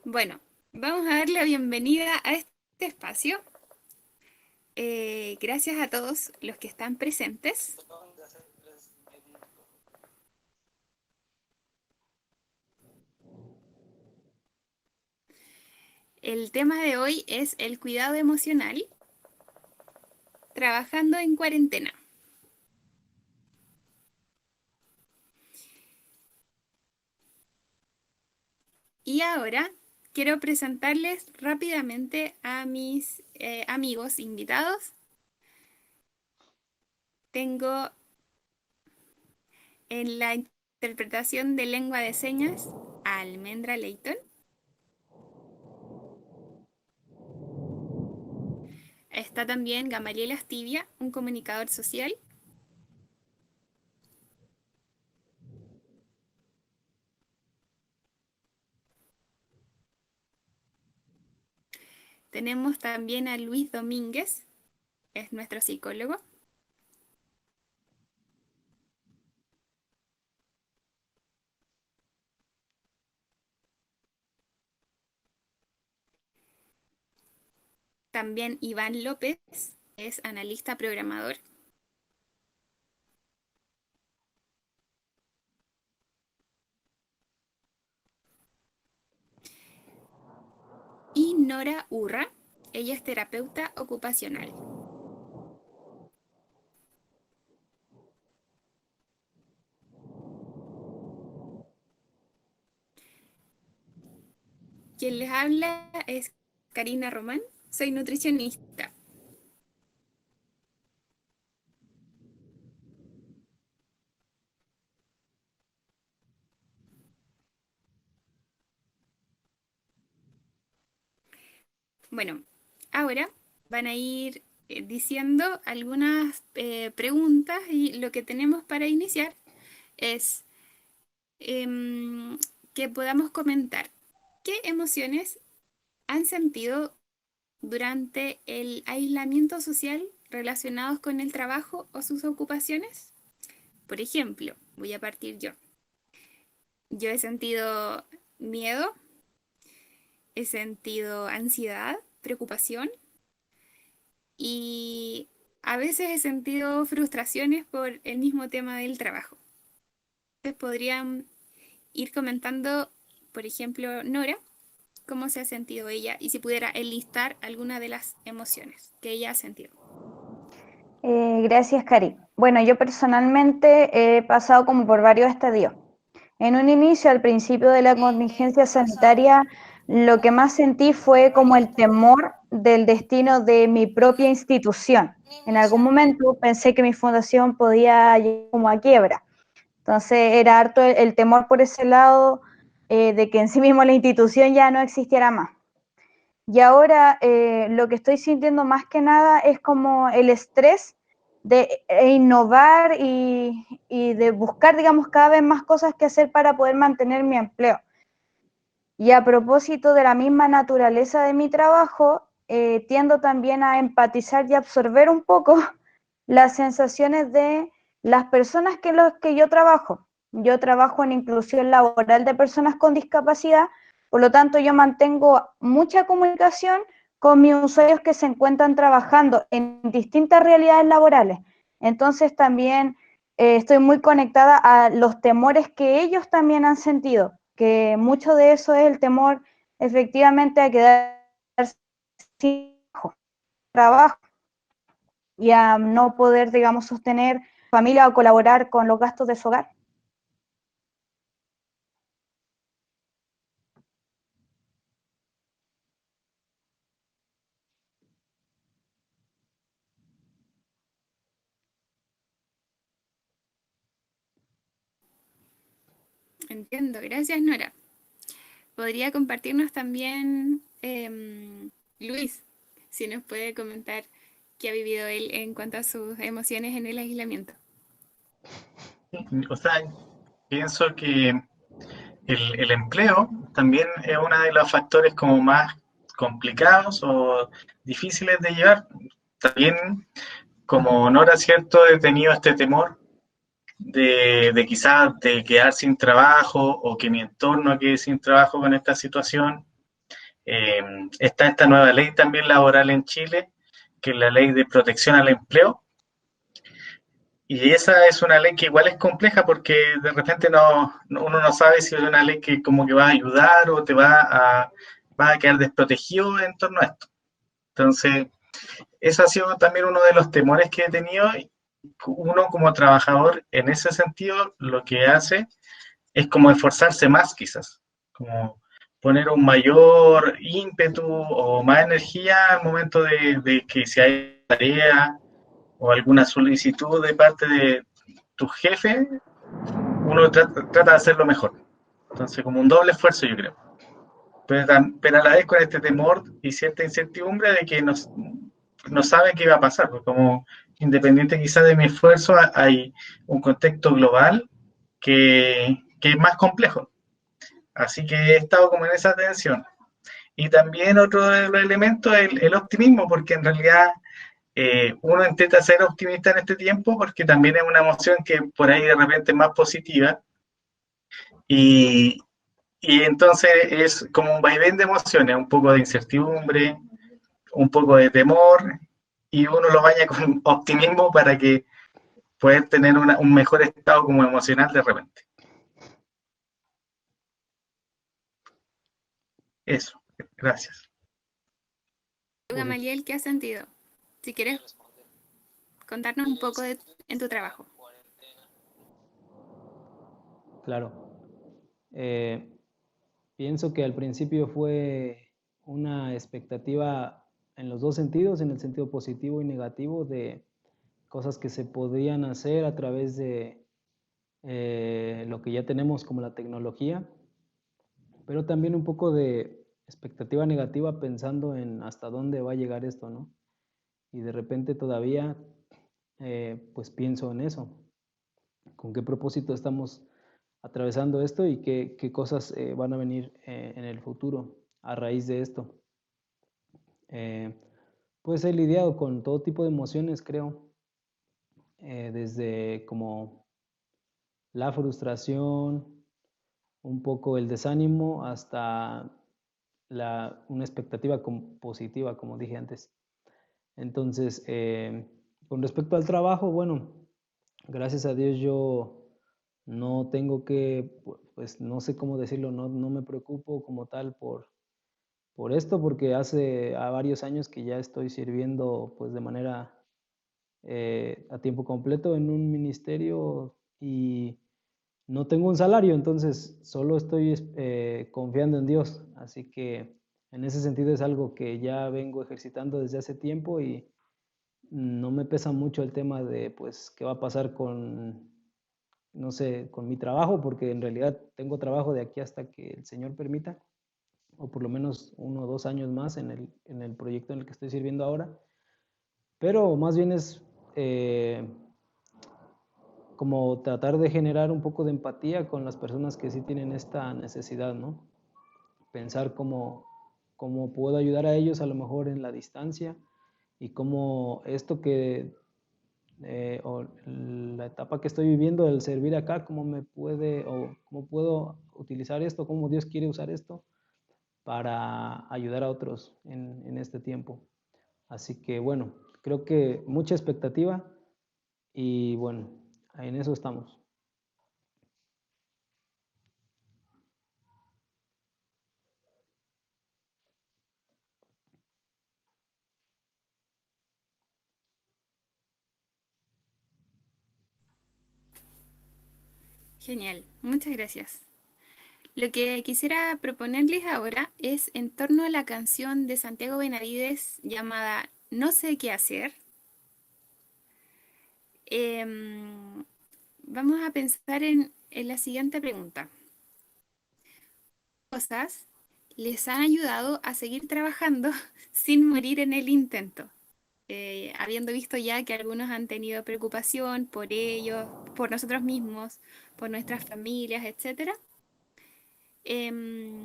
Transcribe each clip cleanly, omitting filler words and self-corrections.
Bueno, vamos a dar la bienvenida a este espacio. Gracias a todos los que están presentes. El tema de hoy es el cuidado emocional, trabajando en cuarentena. Y ahora quiero presentarles rápidamente a mis amigos invitados. Tengo en la interpretación de lengua de señas a Almendra Leighton. Está también Gamaliel Astivia, un comunicador social. Tenemos también a Luis Domínguez, es nuestro psicólogo. También Iván López es analista programador. Y Nora Urra, ella es terapeuta ocupacional. Quien les habla es Karina Román, soy nutricionista. Bueno, ahora van a ir diciendo algunas preguntas y lo que tenemos para iniciar es em, que podamos comentar qué emociones han sentido durante el aislamiento social relacionados con el trabajo o sus ocupaciones. Por ejemplo, voy a partir yo. Yo he sentido miedo, he sentido ansiedad, preocupación y a veces he sentido frustraciones por el mismo tema del trabajo. Entonces podrían ir comentando, por ejemplo, Nora, cómo se ha sentido ella y si pudiera enlistar alguna de las emociones que ella ha sentido. Gracias, Cari. Bueno, yo personalmente he pasado como por varios estadios. En un inicio, al principio de la contingencia sanitaria, lo que más sentí fue como el temor del destino de mi propia institución. En algún momento pensé que mi fundación podía llegar como a quiebra. Entonces era harto el temor por ese lado de que en sí mismo la institución ya no existiera más. Y ahora lo que estoy sintiendo más que nada es como el estrés de innovar y de buscar, digamos, cada vez más cosas que hacer para poder mantener mi empleo. Y a propósito de la misma naturaleza de mi trabajo, tiendo también a empatizar y absorber un poco las sensaciones de las personas que los que yo trabajo. Yo trabajo en inclusión laboral de personas con discapacidad, por lo tanto yo mantengo mucha comunicación con mis usuarios que se encuentran trabajando en distintas realidades laborales. Entonces también estoy muy conectada a los temores que ellos también han sentido, que mucho de eso es el temor efectivamente a quedarse sin trabajo y a no poder, digamos, sostener familia o colaborar con los gastos de su hogar. Entiendo, gracias Nora. ¿Podría compartirnos también Luis, si nos puede comentar qué ha vivido él en cuanto a sus emociones en el aislamiento? O sea, pienso que el empleo también es uno de los factores como más complicados o difíciles de llevar. También, como Nora, cierto, he tenido este temor de quizás de quedar sin trabajo o que mi entorno quede sin trabajo con esta situación. Está esta nueva ley también laboral en Chile, que es la ley de protección al empleo. Y esa es una ley que igual es compleja porque de repente uno no sabe si es una ley que como que va a ayudar o va a quedar desprotegido en torno a esto. Entonces, eso ha sido también uno de los temores que he tenido. Uno como trabajador, en ese sentido, lo que hace es como esforzarse más quizás, como poner un mayor ímpetu o más energía al momento de que si hay tarea o alguna solicitud de parte de tu jefe, uno trata de hacerlo mejor. Entonces, como un doble esfuerzo, yo creo. Pero a la vez con este temor y cierta incertidumbre de que no sabe qué va a pasar, porque como independiente quizás de mi esfuerzo, hay un contexto global que es más complejo. Así que he estado como en esa tensión. Y también otro de los elementos es el optimismo, porque en realidad uno intenta ser optimista en este tiempo porque también es una emoción que por ahí de repente es más positiva y, y entonces es como un vaivén de emociones, un poco de incertidumbre, un poco de temor y uno lo baña con optimismo para que pueda tener un mejor estado como emocional de repente. Eso, gracias. Gamaliel, ¿qué has sentido? Si quieres contarnos un poco en tu trabajo. Claro. Pienso que al principio fue una expectativa en los dos sentidos, en el sentido positivo y negativo, de cosas que se podían hacer a través de lo que ya tenemos como la tecnología, pero también un poco de expectativa negativa pensando en hasta dónde va a llegar esto, ¿no? Y de repente todavía pues pienso en eso, con qué propósito estamos atravesando esto y qué cosas van a venir en el futuro a raíz de esto. Pues he lidiado con todo tipo de emociones, creo, desde como la frustración, un poco el desánimo, hasta una expectativa positiva, como dije antes. Entonces, con respecto al trabajo, bueno, gracias a Dios yo no tengo que, pues no sé cómo decirlo, no me preocupo como tal por esto, porque hace varios años que ya estoy sirviendo pues de manera a tiempo completo en un ministerio y no tengo un salario, entonces solo estoy confiando en Dios, así que en ese sentido es algo que ya vengo ejercitando desde hace tiempo y no me pesa mucho el tema de pues qué va a pasar con, no sé, con mi trabajo, porque en realidad tengo trabajo de aquí hasta que el Señor permita, o por lo menos 1 o 2 años más en el proyecto en el que estoy sirviendo ahora, pero más bien es como tratar de generar un poco de empatía con las personas que sí tienen esta necesidad, ¿no? Pensar cómo puedo ayudar a ellos a lo mejor en la distancia y cómo esto o la etapa que estoy viviendo, el servir acá, cómo me puede o cómo puedo utilizar esto, cómo Dios quiere usar esto para ayudar a otros en este tiempo. Así que bueno, creo que mucha expectativa y bueno, en eso estamos. Genial, muchas gracias. Lo que quisiera proponerles ahora es en torno a la canción de Santiago Benavides llamada No sé qué hacer. Em, Vamos a pensar en la siguiente pregunta. ¿Qué cosas les han ayudado a seguir trabajando sin morir en el intento? Habiendo visto ya que algunos han tenido preocupación por ellos, por nosotros mismos, por nuestras familias, etcétera. ¿Qué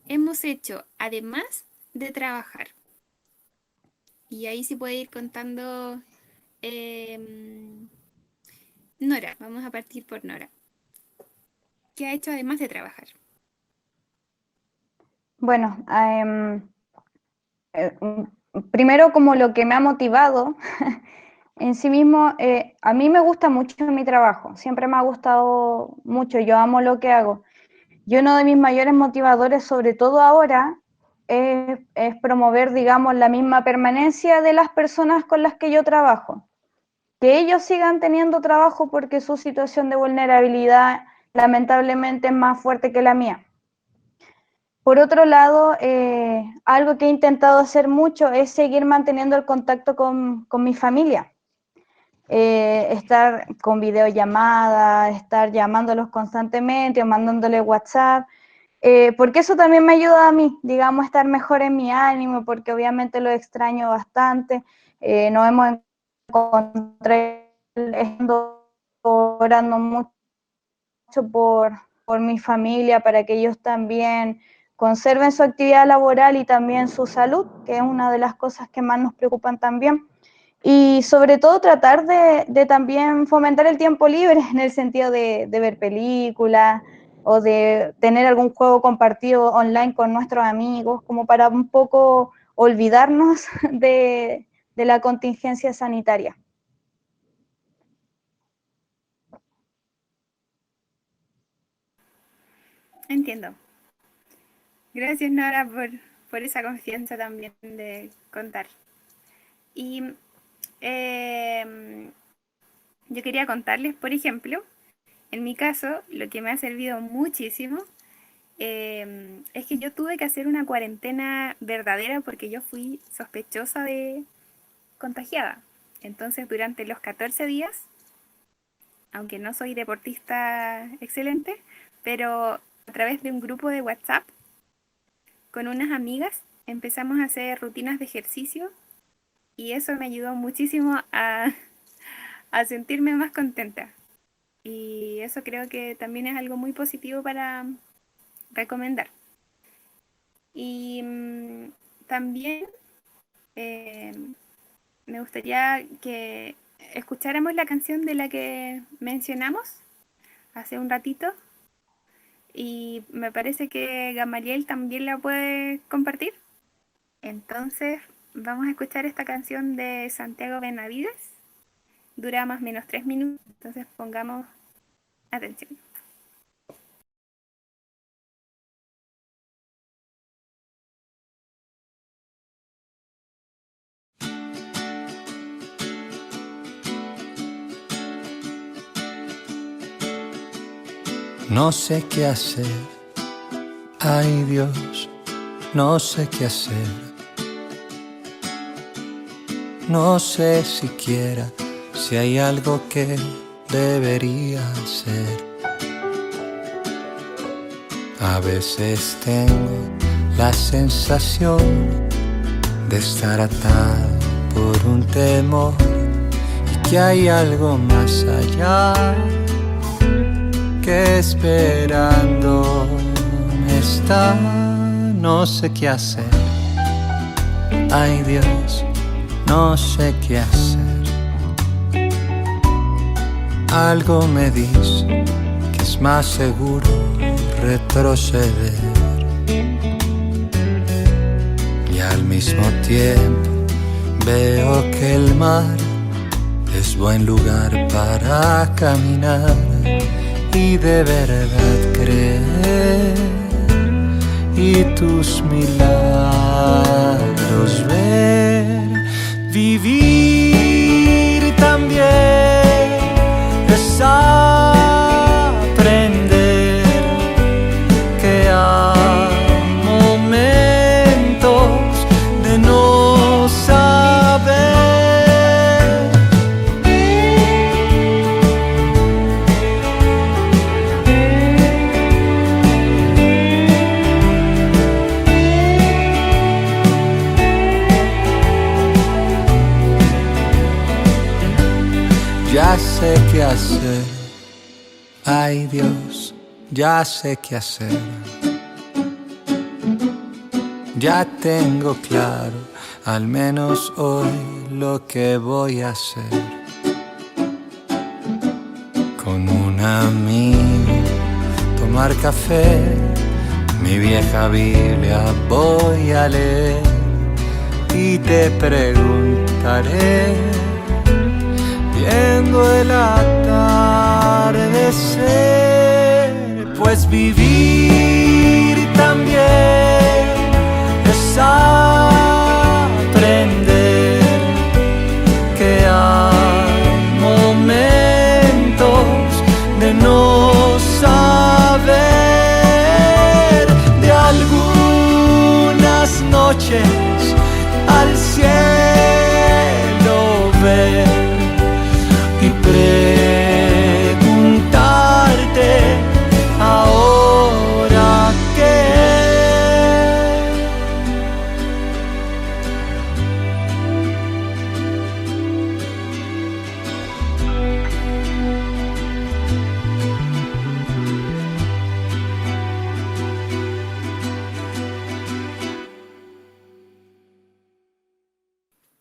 hemos hecho además de trabajar? Y ahí sí puede ir contando Nora. Vamos a partir por Nora. ¿Qué ha hecho además de trabajar? Bueno, primero como lo que me ha motivado en sí mismo, a mí me gusta mucho mi trabajo, siempre me ha gustado mucho, yo amo lo que hago. Y uno de mis mayores motivadores, sobre todo ahora, es promover, digamos, la misma permanencia de las personas con las que yo trabajo. Que ellos sigan teniendo trabajo porque su situación de vulnerabilidad lamentablemente es más fuerte que la mía. Por otro lado, algo que he intentado hacer mucho es seguir manteniendo el contacto con mi familia. Estar con videollamadas, estar llamándolos constantemente o mandándoles WhatsApp, porque eso también me ayuda a mí, digamos, a estar mejor en mi ánimo, porque obviamente lo extraño bastante. Nos hemos encontrado orando mucho por mi familia, para que ellos también conserven su actividad laboral y también su salud, que es una de las cosas que más nos preocupan también. Y sobre todo tratar de también fomentar el tiempo libre en el sentido de ver películas o de tener algún juego compartido online con nuestros amigos, como para un poco olvidarnos de la contingencia sanitaria. Entiendo. Gracias, Nora, por esa confianza también de contar. Y yo quería contarles, por ejemplo, en mi caso, lo que me ha servido muchísimo es que yo tuve que hacer una cuarentena verdadera porque yo fui sospechosa de contagiada. Entonces, durante los 14 días, aunque no soy deportista excelente, pero a través de un grupo de WhatsApp, con unas amigas, empezamos a hacer rutinas de ejercicio y eso me ayudó muchísimo a sentirme más contenta. Y eso creo que también es algo muy positivo para recomendar. Y también me gustaría que escucháramos la canción de la que mencionamos hace un ratito. Y me parece que Gamaliel también la puede compartir. Entonces vamos a escuchar esta canción de Santiago Benavides. Dura más o menos 3 minutos, entonces pongamos atención. No sé qué hacer, ay Dios, no sé qué hacer. No sé siquiera si hay algo que debería hacer. A veces tengo la sensación de estar atado por un temor y que hay algo más allá que esperando está. No sé qué hacer, ay Dios, no sé qué hacer. Algo me dice que es más seguro retroceder y al mismo tiempo veo que el mar es buen lugar para caminar y de verdad creer y tus milagros ver. Vivir también es aprender que hay momentos de no saber. Ya sé qué hacer, ay Dios, ya sé qué hacer. Ya tengo claro, al menos hoy, lo que voy a hacer. Con un amigo, tomar café, Mi vieja Biblia voy a leer y te preguntaré, viendo el atardecer, pues vivir también es aprender que hay momentos de no saber, de algunas noches al cielo ver y preguntarte ahora qué.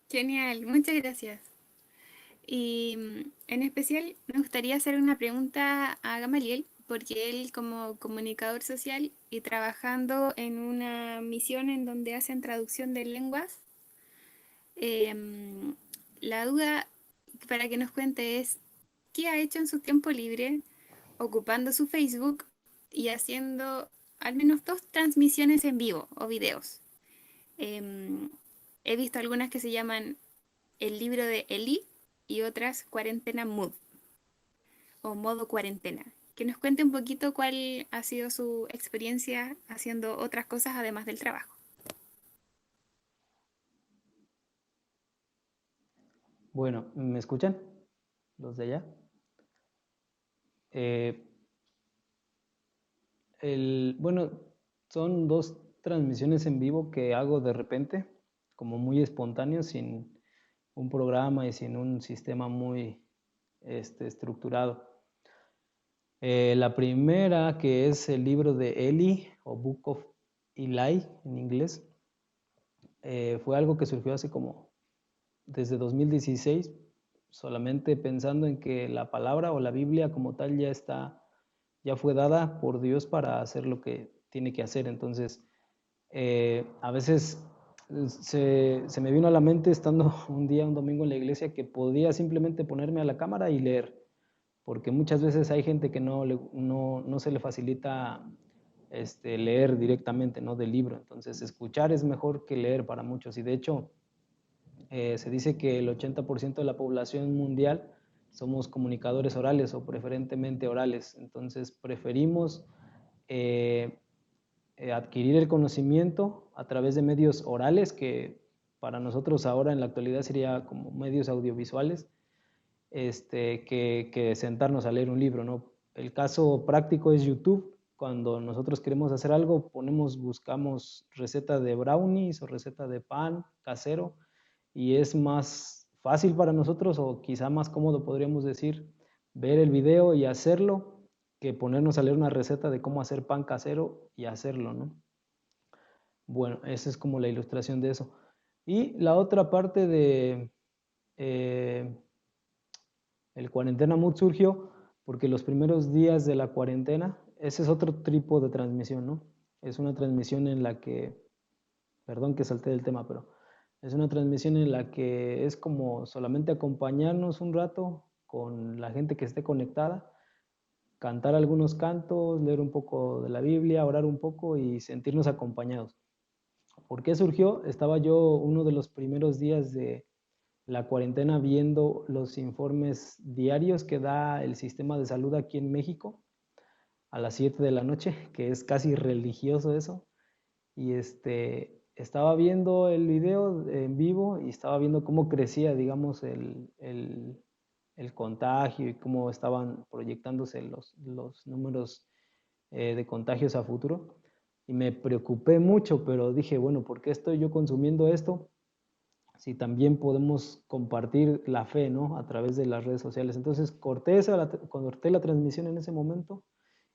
Genial, muchas gracias. Y en especial me gustaría hacer una pregunta a Gamaliel, porque él como comunicador social y trabajando en una misión en donde hacen traducción de lenguas, la duda para que nos cuente es qué ha hecho en su tiempo libre ocupando su Facebook y haciendo al menos 2 transmisiones en vivo o videos. He visto algunas que se llaman El libro de Eli y otras Cuarentena Mood o modo cuarentena. Que nos cuente un poquito cuál ha sido su experiencia haciendo otras cosas además del trabajo. Bueno, ¿me escuchan? ¿Los de allá? Bueno, son 2 transmisiones en vivo que hago de repente, como muy espontáneo, sin un programa y sin un sistema muy estructurado. La primera, que es el libro de Eli, o Book of Eli en inglés, fue algo que surgió hace como desde 2016, solamente pensando en que la palabra o la Biblia como tal ya fue dada por Dios para hacer lo que tiene que hacer. Entonces, a veces se me vino a la mente estando un domingo en la iglesia, que podía simplemente ponerme a la cámara y leer, porque muchas veces hay gente que no se le facilita leer directamente, ¿no?, del libro. Entonces, escuchar es mejor que leer para muchos, y de hecho se dice que el 80% de la población mundial somos comunicadores orales o preferentemente orales. Entonces preferimos adquirir el conocimiento a través de medios orales, que para nosotros ahora en la actualidad sería como medios audiovisuales, que sentarnos a leer un libro, ¿no? El caso práctico es YouTube. Cuando nosotros queremos hacer algo, buscamos receta de brownies o receta de pan casero, y es más fácil para nosotros, o quizá más cómodo podríamos decir, ver el video y hacerlo, que ponernos a leer una receta de cómo hacer pan casero y hacerlo, ¿no? Bueno, esa es como la ilustración de eso. Y la otra parte de el Cuarentena Mood surgió porque los primeros días de la cuarentena, ese es otro tipo de transmisión, ¿no? Es una transmisión en la que, perdón que salté del tema, pero es una transmisión en la que es como solamente acompañarnos un rato con la gente que esté conectada, cantar algunos cantos, leer un poco de la Biblia, orar un poco y sentirnos acompañados. ¿Por qué surgió? Estaba yo uno de los primeros días de la cuarentena viendo los informes diarios que da el sistema de salud aquí en México a las 7 de la noche, que es casi religioso eso, y estaba viendo el video en vivo y estaba viendo cómo crecía, digamos, el contagio, y cómo estaban proyectándose los números de contagios a futuro. Y me preocupé mucho, pero dije, bueno, ¿por qué estoy yo consumiendo esto si también podemos compartir la fe, ¿no?, a través de las redes sociales? Entonces corté la transmisión en ese momento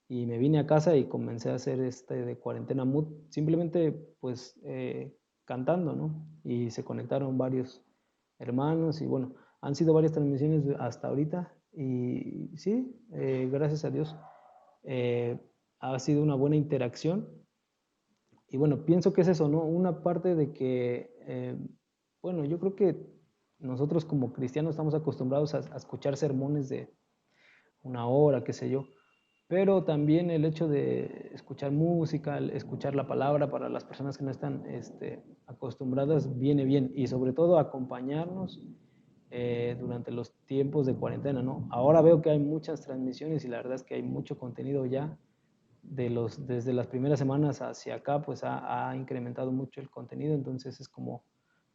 y me vine a casa y comencé a hacer de Cuarentena Mood, simplemente pues cantando, ¿no? Y se conectaron varios hermanos y bueno, han sido varias transmisiones hasta ahorita, y sí, gracias a Dios ha sido una buena interacción, Y bueno, pienso que es eso, ¿no? Una parte de que, bueno, yo creo que nosotros como cristianos estamos acostumbrados a escuchar sermones de 1 hora, qué sé yo, pero también el hecho de escuchar música, escuchar la palabra para las personas que no están acostumbradas viene bien, y sobre todo acompañarnos durante los tiempos de cuarentena, ¿no? Ahora veo que hay muchas transmisiones y la verdad es que hay mucho contenido ya. Desde las primeras semanas hacia acá, pues ha incrementado mucho el contenido, entonces es como,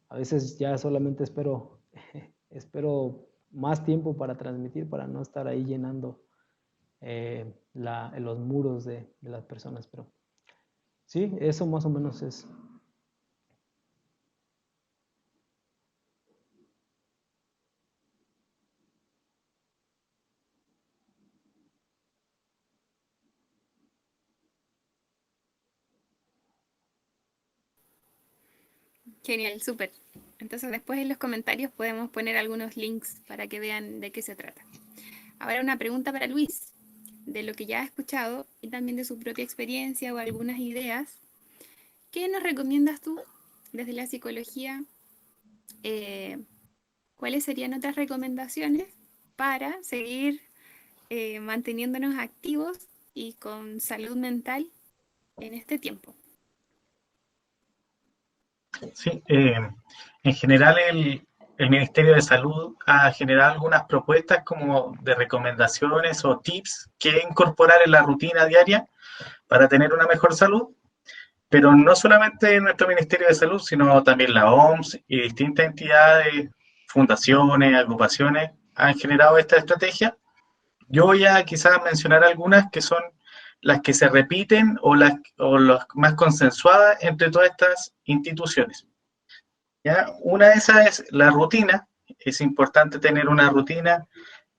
a veces ya solamente espero más tiempo para transmitir, para no estar ahí llenando los muros de las personas, pero sí, eso más o menos es. Genial, súper. Entonces después en los comentarios podemos poner algunos links para que vean de qué se trata. Ahora una pregunta para Luis, de lo que ya ha escuchado y también de su propia experiencia o algunas ideas. ¿Qué nos recomiendas tú desde la psicología? ¿Cuáles serían otras recomendaciones para seguir manteniéndonos activos y con salud mental en este tiempo? Sí, en general el Ministerio de Salud ha generado algunas propuestas como de recomendaciones o tips que incorporar en la rutina diaria para tener una mejor salud, pero no solamente nuestro Ministerio de Salud, sino también la OMS y distintas entidades, fundaciones, agrupaciones han generado esta estrategia. Yo voy a quizás mencionar algunas que son las que se repiten o las más consensuadas entre todas estas instituciones. ¿Ya? Una de esas es la rutina. Es importante tener una rutina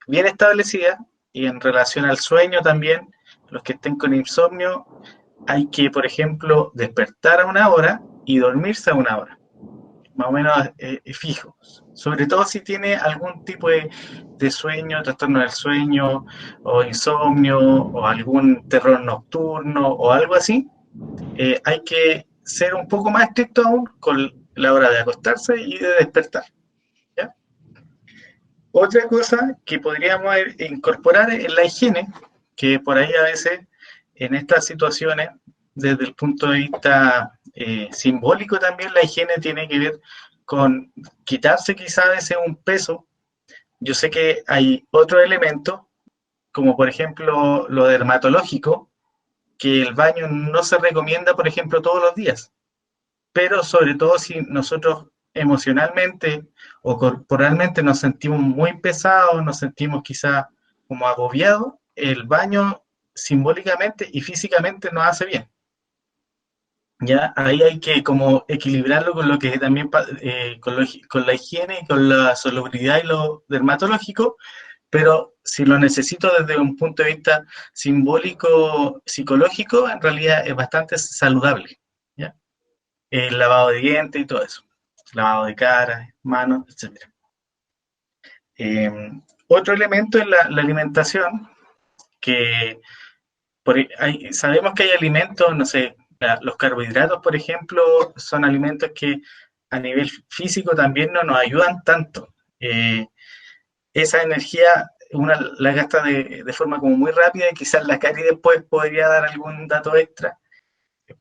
bien establecida, y en relación al sueño también, los que estén con insomnio, hay que, por ejemplo, despertar a 1 hora y dormirse a 1 hora, más o menos fijos. Sobre todo si tiene algún tipo de sueño, trastorno del sueño, o insomnio, o algún terror nocturno, o algo así, hay que ser un poco más estricto aún con la hora de acostarse y de despertar. ¿Ya? Otra cosa que podríamos incorporar es la higiene, que por ahí a veces en estas situaciones, desde el punto de vista simbólico también, la higiene tiene que ver con quitarse quizás a veces un peso. Yo sé que hay otro elemento, como por ejemplo lo dermatológico, que el baño no se recomienda, por ejemplo, todos los días, pero sobre todo si nosotros emocionalmente o corporalmente nos sentimos muy pesados, nos sentimos quizá como agobiados, el baño simbólicamente y físicamente nos hace bien. Ya ahí hay que como equilibrarlo con lo que también con la higiene, con la salubridad y lo dermatológico, pero si lo necesito desde un punto de vista simbólico, psicológico, en realidad es bastante saludable. ¿Ya? El lavado de dientes y todo eso, lavado de cara, manos, etc. Otro elemento es la alimentación, que sabemos que hay alimentos, no sé, los carbohidratos, por ejemplo, son alimentos que a nivel físico también no nos ayudan tanto. Esa energía una la gasta de forma como muy rápida, y quizás la Cari después podría dar algún dato extra,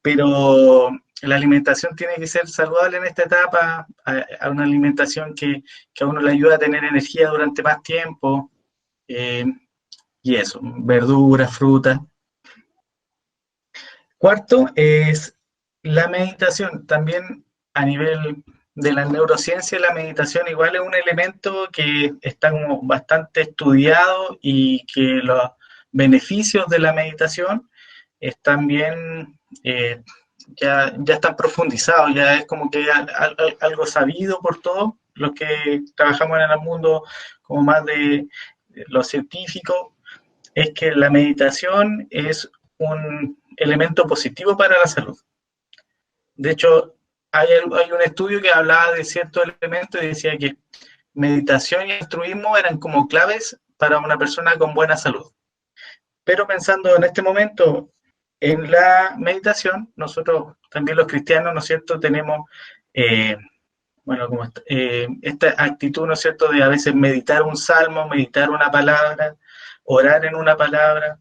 pero la alimentación tiene que ser saludable en esta etapa, a una alimentación que a uno le ayuda a tener energía durante más tiempo, y eso, verduras, frutas. Cuarto es la meditación. También a nivel de la neurociencia, la meditación igual es un elemento que está como bastante estudiado, y que los beneficios de la meditación están bien, ya están profundizados, ya es como que algo sabido por todos los que trabajamos en el mundo como más de los científicos, es que la meditación es un elemento positivo para la salud. De hecho, hay un estudio que hablaba de ciertos elementos y decía que meditación y altruismo eran como claves para una persona con buena salud. Pero pensando en este momento en la meditación, nosotros también los cristianos, ¿no es cierto?, tenemos, bueno, como esta actitud, ¿no es cierto?, de a veces meditar un salmo, meditar una palabra, orar en una palabra.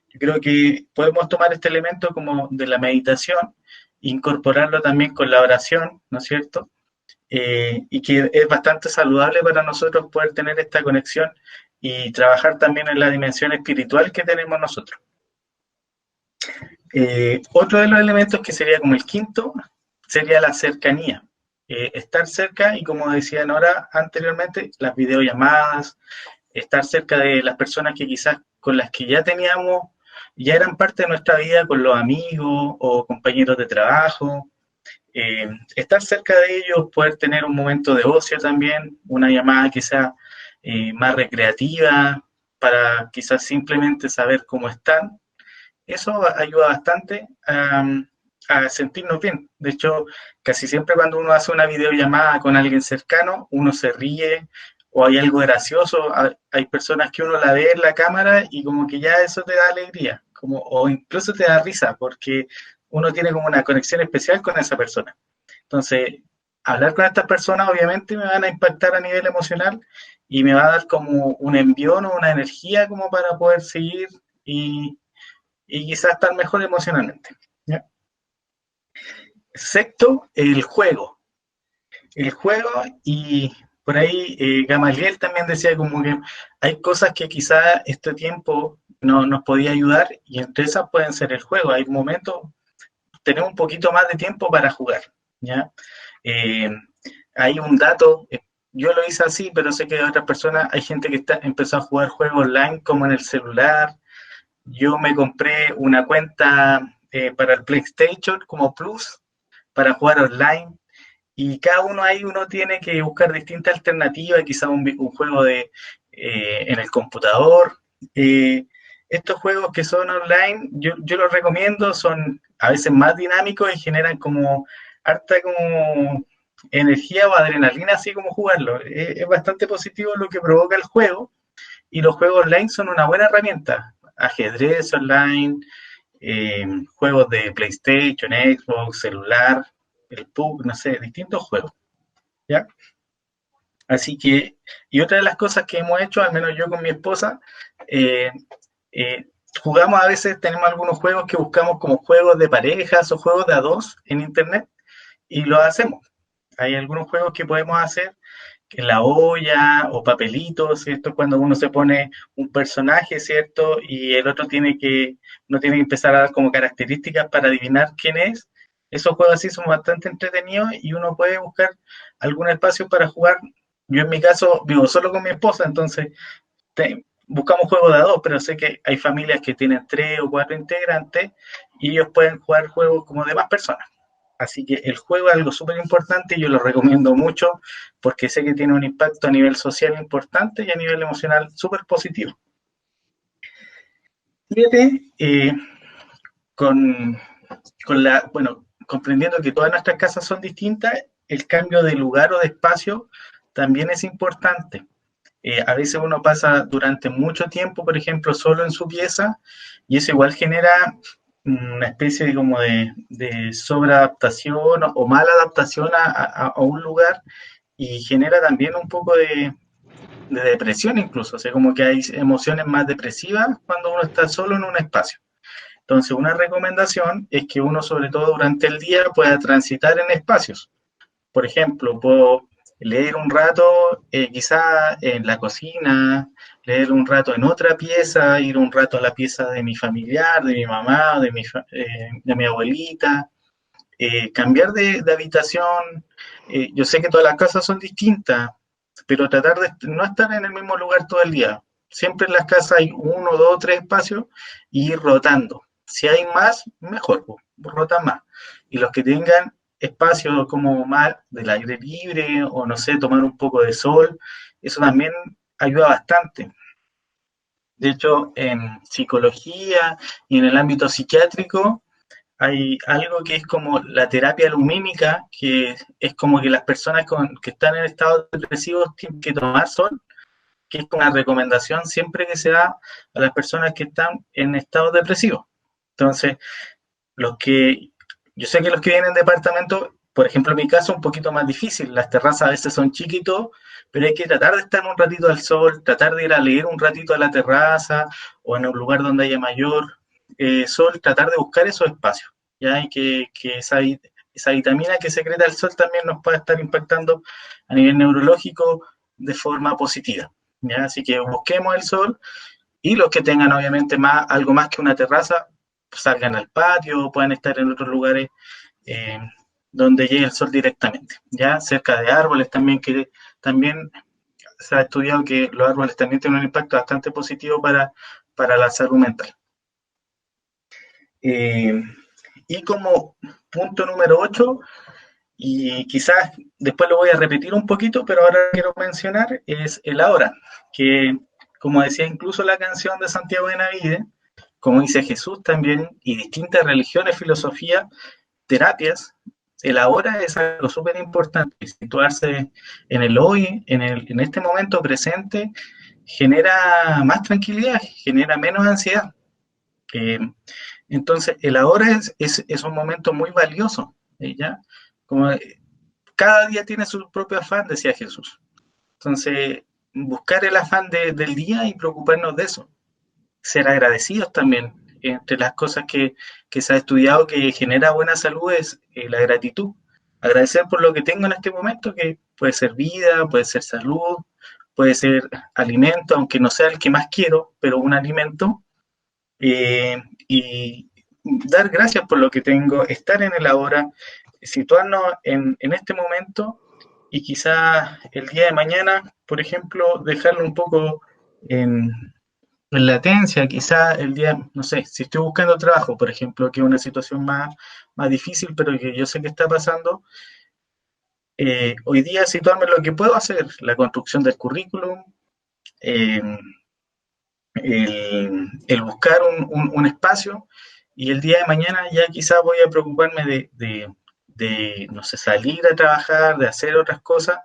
Yo creo que podemos tomar este elemento como de la meditación, incorporarlo también con la oración, ¿no es cierto?, y que es bastante saludable para nosotros poder tener esta conexión y trabajar también en la dimensión espiritual que tenemos nosotros. Otro de los elementos que sería como el quinto, sería la cercanía. Estar cerca y, como decía Nora anteriormente, las videollamadas, estar cerca de las personas que quizás con las que ya teníamos, ya eran parte de nuestra vida, con los amigos o compañeros de trabajo. Estar cerca de ellos, poder tener un momento de ocio también, una llamada que sea más recreativa, para quizás simplemente saber cómo están. Eso ayuda bastante a sentirnos bien. De hecho, casi siempre cuando uno hace una videollamada con alguien cercano, uno se ríe o hay algo gracioso. Hay personas que uno la ve en la cámara y como que ya eso te da alegría, como, o incluso te da risa, porque uno tiene como una conexión especial con esa persona. Entonces, hablar con estas personas obviamente me van a impactar a nivel emocional y me va a dar como un envión o una energía como para poder seguir y quizás estar mejor emocionalmente, ¿ya? Sexto, el juego. El juego, y por ahí Gamaliel también decía como que hay cosas que quizás este tiempo no nos podía ayudar, y entre esas pueden ser el juego. Hay momentos, tenemos un poquito más de tiempo para jugar, ¿ya? Hay un dato, yo lo hice así, pero sé que otras personas, hay gente que empezó a jugar juegos online como en el celular. Yo me compré una cuenta para el PlayStation como Plus para jugar online, y cada uno ahí uno tiene que buscar distintas alternativas, quizás un juego en el computador. Estos juegos que son online, yo los recomiendo, son a veces más dinámicos y generan como harta como energía o adrenalina, así como jugarlo. Es bastante positivo lo que provoca el juego, y los juegos online son una buena herramienta. Ajedrez online, juegos de PlayStation, Xbox, celular, el PUBG, no sé, distintos juegos, ¿ya? Así que, y otra de las cosas que hemos hecho, al menos yo con mi esposa, jugamos a veces, tenemos algunos juegos que buscamos como juegos de parejas o juegos de a dos en internet, y lo hacemos. Hay algunos juegos que podemos hacer, que la olla o papelitos, ¿cierto? Cuando uno se pone un personaje, ¿cierto? Y el otro tiene que empezar a dar como características para adivinar quién es. Esos juegos así son bastante entretenidos y uno puede buscar algún espacio para jugar. Yo en mi caso vivo solo con mi esposa, entonces buscamos juegos de a dos, pero sé que hay familias que tienen 3 o 4 integrantes y ellos pueden jugar juegos como de más personas. Así que el juego es algo súper importante y yo lo recomiendo mucho porque sé que tiene un impacto a nivel social importante y a nivel emocional súper positivo. 7, comprendiendo que todas nuestras casas son distintas, el cambio de lugar o de espacio también es importante. A veces uno pasa durante mucho tiempo, por ejemplo, solo en su pieza, y eso igual genera una especie de como de sobreadaptación o mala adaptación a un lugar, y genera también un poco de depresión incluso, o sea, como que hay emociones más depresivas cuando uno está solo en un espacio. Entonces, una recomendación es que uno, sobre todo durante el día, pueda transitar en espacios. Por ejemplo, puedo leer un rato quizá en la cocina, leer un rato en otra pieza, ir un rato a la pieza de mi familiar, de mi mamá, de mi abuelita, cambiar de habitación. Yo sé que todas las casas son distintas, pero tratar de no estar en el mismo lugar todo el día. Siempre en las casas hay 1, 2, 3 espacios, y ir rotando. Si hay más, mejor, rota más. Y los que tengan espacio como más del aire libre, o no sé, tomar un poco de sol, eso también ayuda bastante. De hecho, en psicología y en el ámbito psiquiátrico hay algo que es como la terapia lumínica, que es como que las personas que están en estado depresivo tienen que tomar sol, que es una recomendación siempre que se da a las personas que están en estado depresivo. Entonces, yo sé que los que vienen en departamento, por ejemplo, en mi caso, un poquito más difícil. Las terrazas a veces son chiquitos, pero hay que tratar de estar un ratito al sol, tratar de ir a leer un ratito a la terraza o en un lugar donde haya mayor sol, tratar de buscar esos espacios. ¿Ya? Y que esa vitamina que secreta el sol también nos pueda estar impactando a nivel neurológico de forma positiva. ¿Ya? Así que busquemos el sol y los que tengan obviamente algo más que una terraza, pues salgan al patio, pueden estar en otros lugares donde llegue el sol directamente, ya cerca de árboles también, que también se ha estudiado que los árboles también tienen un impacto bastante positivo para la salud mental. Y como punto número 8, y quizás después lo voy a repetir un poquito, pero ahora quiero mencionar, es el ahora, que como decía incluso la canción de Santiago Benavides, como dice Jesús también, y distintas religiones, filosofías, terapias, el ahora es algo súper importante. Situarse en el hoy, en este momento presente, genera más tranquilidad, genera menos ansiedad. Entonces, el ahora es un momento muy valioso. ¿Ya? Como cada día tiene su propio afán, decía Jesús. Entonces, buscar el afán del día y preocuparnos de eso. Ser agradecidos también. Entre las cosas que se ha estudiado que genera buena salud es la gratitud. Agradecer por lo que tengo en este momento, que puede ser vida, puede ser salud, puede ser alimento, aunque no sea el que más quiero, pero un alimento. Y dar gracias por lo que tengo, estar en el ahora, situarnos en este momento y quizás el día de mañana, por ejemplo, dejarlo un poco en latencia, quizá el día, no sé, si estoy buscando trabajo, por ejemplo, que es una situación más difícil, pero que yo sé que está pasando, hoy día situarme en lo que puedo hacer, la construcción del currículum, eh, el buscar un espacio, y el día de mañana ya quizá voy a preocuparme de, no sé, salir a trabajar, de hacer otras cosas,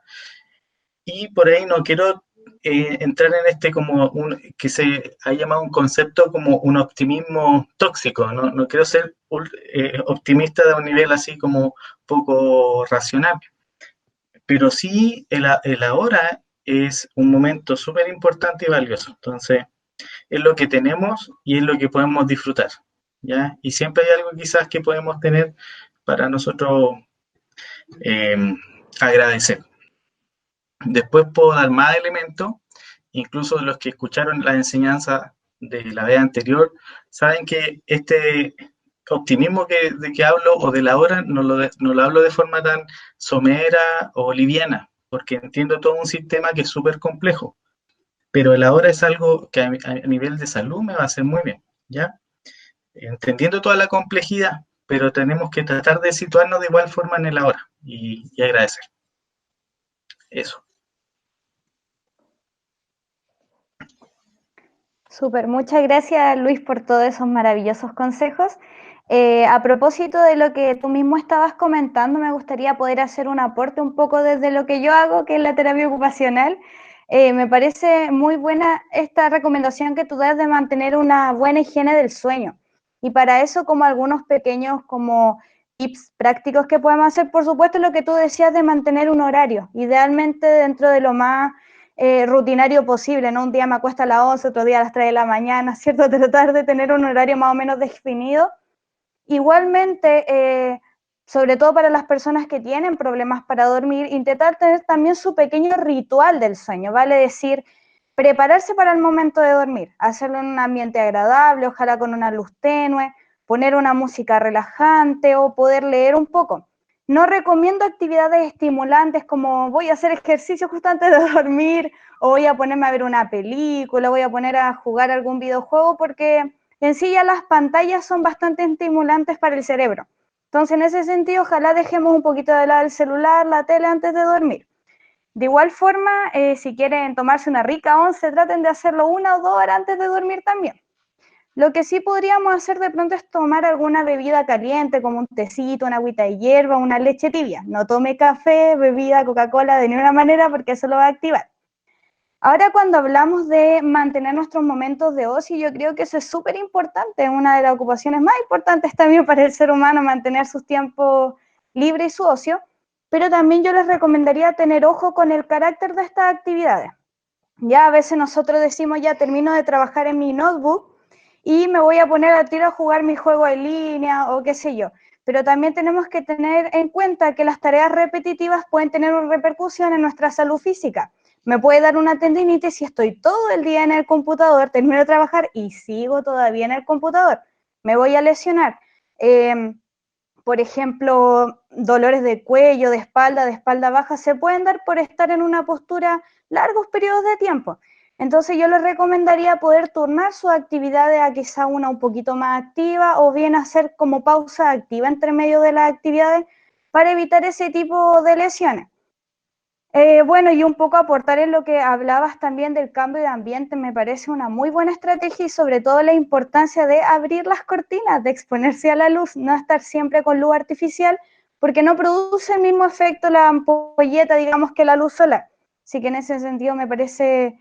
y por ahí no quiero entrar en como que se ha llamado un concepto como un optimismo tóxico. No quiero ser optimista de un nivel así como poco racional, pero sí el ahora es un momento súper importante y valioso. Entonces, es lo que tenemos y es lo que podemos disfrutar, ¿ya? Y siempre hay algo quizás que podemos tener para nosotros agradecer. Después puedo dar más elementos, incluso los que escucharon la enseñanza de la vez anterior, saben que este optimismo de que hablo o de la hora no lo hablo de forma tan somera o liviana, porque entiendo todo un sistema que es súper complejo, pero el ahora es algo que a nivel de salud me va a hacer muy bien, ¿ya? Entendiendo toda la complejidad, pero tenemos que tratar de situarnos de igual forma en el ahora y agradecer. Eso. Súper, muchas gracias Luis por todos esos maravillosos consejos. A propósito de lo que tú mismo estabas comentando, me gustaría poder hacer un aporte un poco desde lo que yo hago, que es la terapia ocupacional. Me parece muy buena esta recomendación que tú das de mantener una buena higiene del sueño. Y para eso, como algunos pequeños como tips prácticos que podemos hacer, por supuesto, lo que tú decías de mantener un horario, idealmente dentro de lo más rutinario posible, ¿no? Un día me acuesto a las 11, otro día a las 3 de la mañana, ¿cierto? Tratar de tener un horario más o menos definido. Igualmente, sobre todo para las personas que tienen problemas para dormir, intentar tener también su pequeño ritual del sueño, vale decir, prepararse para el momento de dormir, hacerlo en un ambiente agradable, ojalá con una luz tenue, poner una música relajante o poder leer un poco. No recomiendo actividades estimulantes como voy a hacer ejercicio justo antes de dormir o voy a ponerme a ver una película, voy a poner a jugar algún videojuego porque en sí ya las pantallas son bastante estimulantes para el cerebro. Entonces, en ese sentido, ojalá dejemos un poquito de lado el celular, la tele antes de dormir. De igual forma, si quieren tomarse una rica once, traten de hacerlo 1 o 2 horas antes de dormir también. Lo que sí podríamos hacer de pronto es tomar alguna bebida caliente, como un tecito, una agüita de hierba, una leche tibia. No tome café, bebida, Coca-Cola de ninguna manera porque eso lo va a activar. Ahora cuando hablamos de mantener nuestros momentos de ocio, yo creo que eso es súper importante, una de las ocupaciones más importantes también para el ser humano, mantener sus tiempos libres y su ocio, pero también yo les recomendaría tener ojo con el carácter de estas actividades. Ya a veces nosotros decimos, ya termino de trabajar en mi notebook y me voy a poner a tiro a jugar mi juego en línea o qué sé yo. Pero también tenemos que tener en cuenta que las tareas repetitivas pueden tener una repercusión en nuestra salud física. Me puede dar una tendinitis si estoy todo el día en el computador, termino de trabajar y sigo todavía en el computador. Me voy a lesionar. Por ejemplo, dolores de cuello, de espalda baja, se pueden dar por estar en una postura largos periodos de tiempo. Entonces yo les recomendaría poder turnar sus actividades a quizá una un poquito más activa o bien hacer como pausa activa entre medio de las actividades para evitar ese tipo de lesiones. Bueno, y un poco aportar en lo que hablabas también del cambio de ambiente, me parece una muy buena estrategia y sobre todo la importancia de abrir las cortinas, de exponerse a la luz, no estar siempre con luz artificial, porque no produce el mismo efecto la ampolleta, digamos, que la luz solar. Así que en ese sentido me parece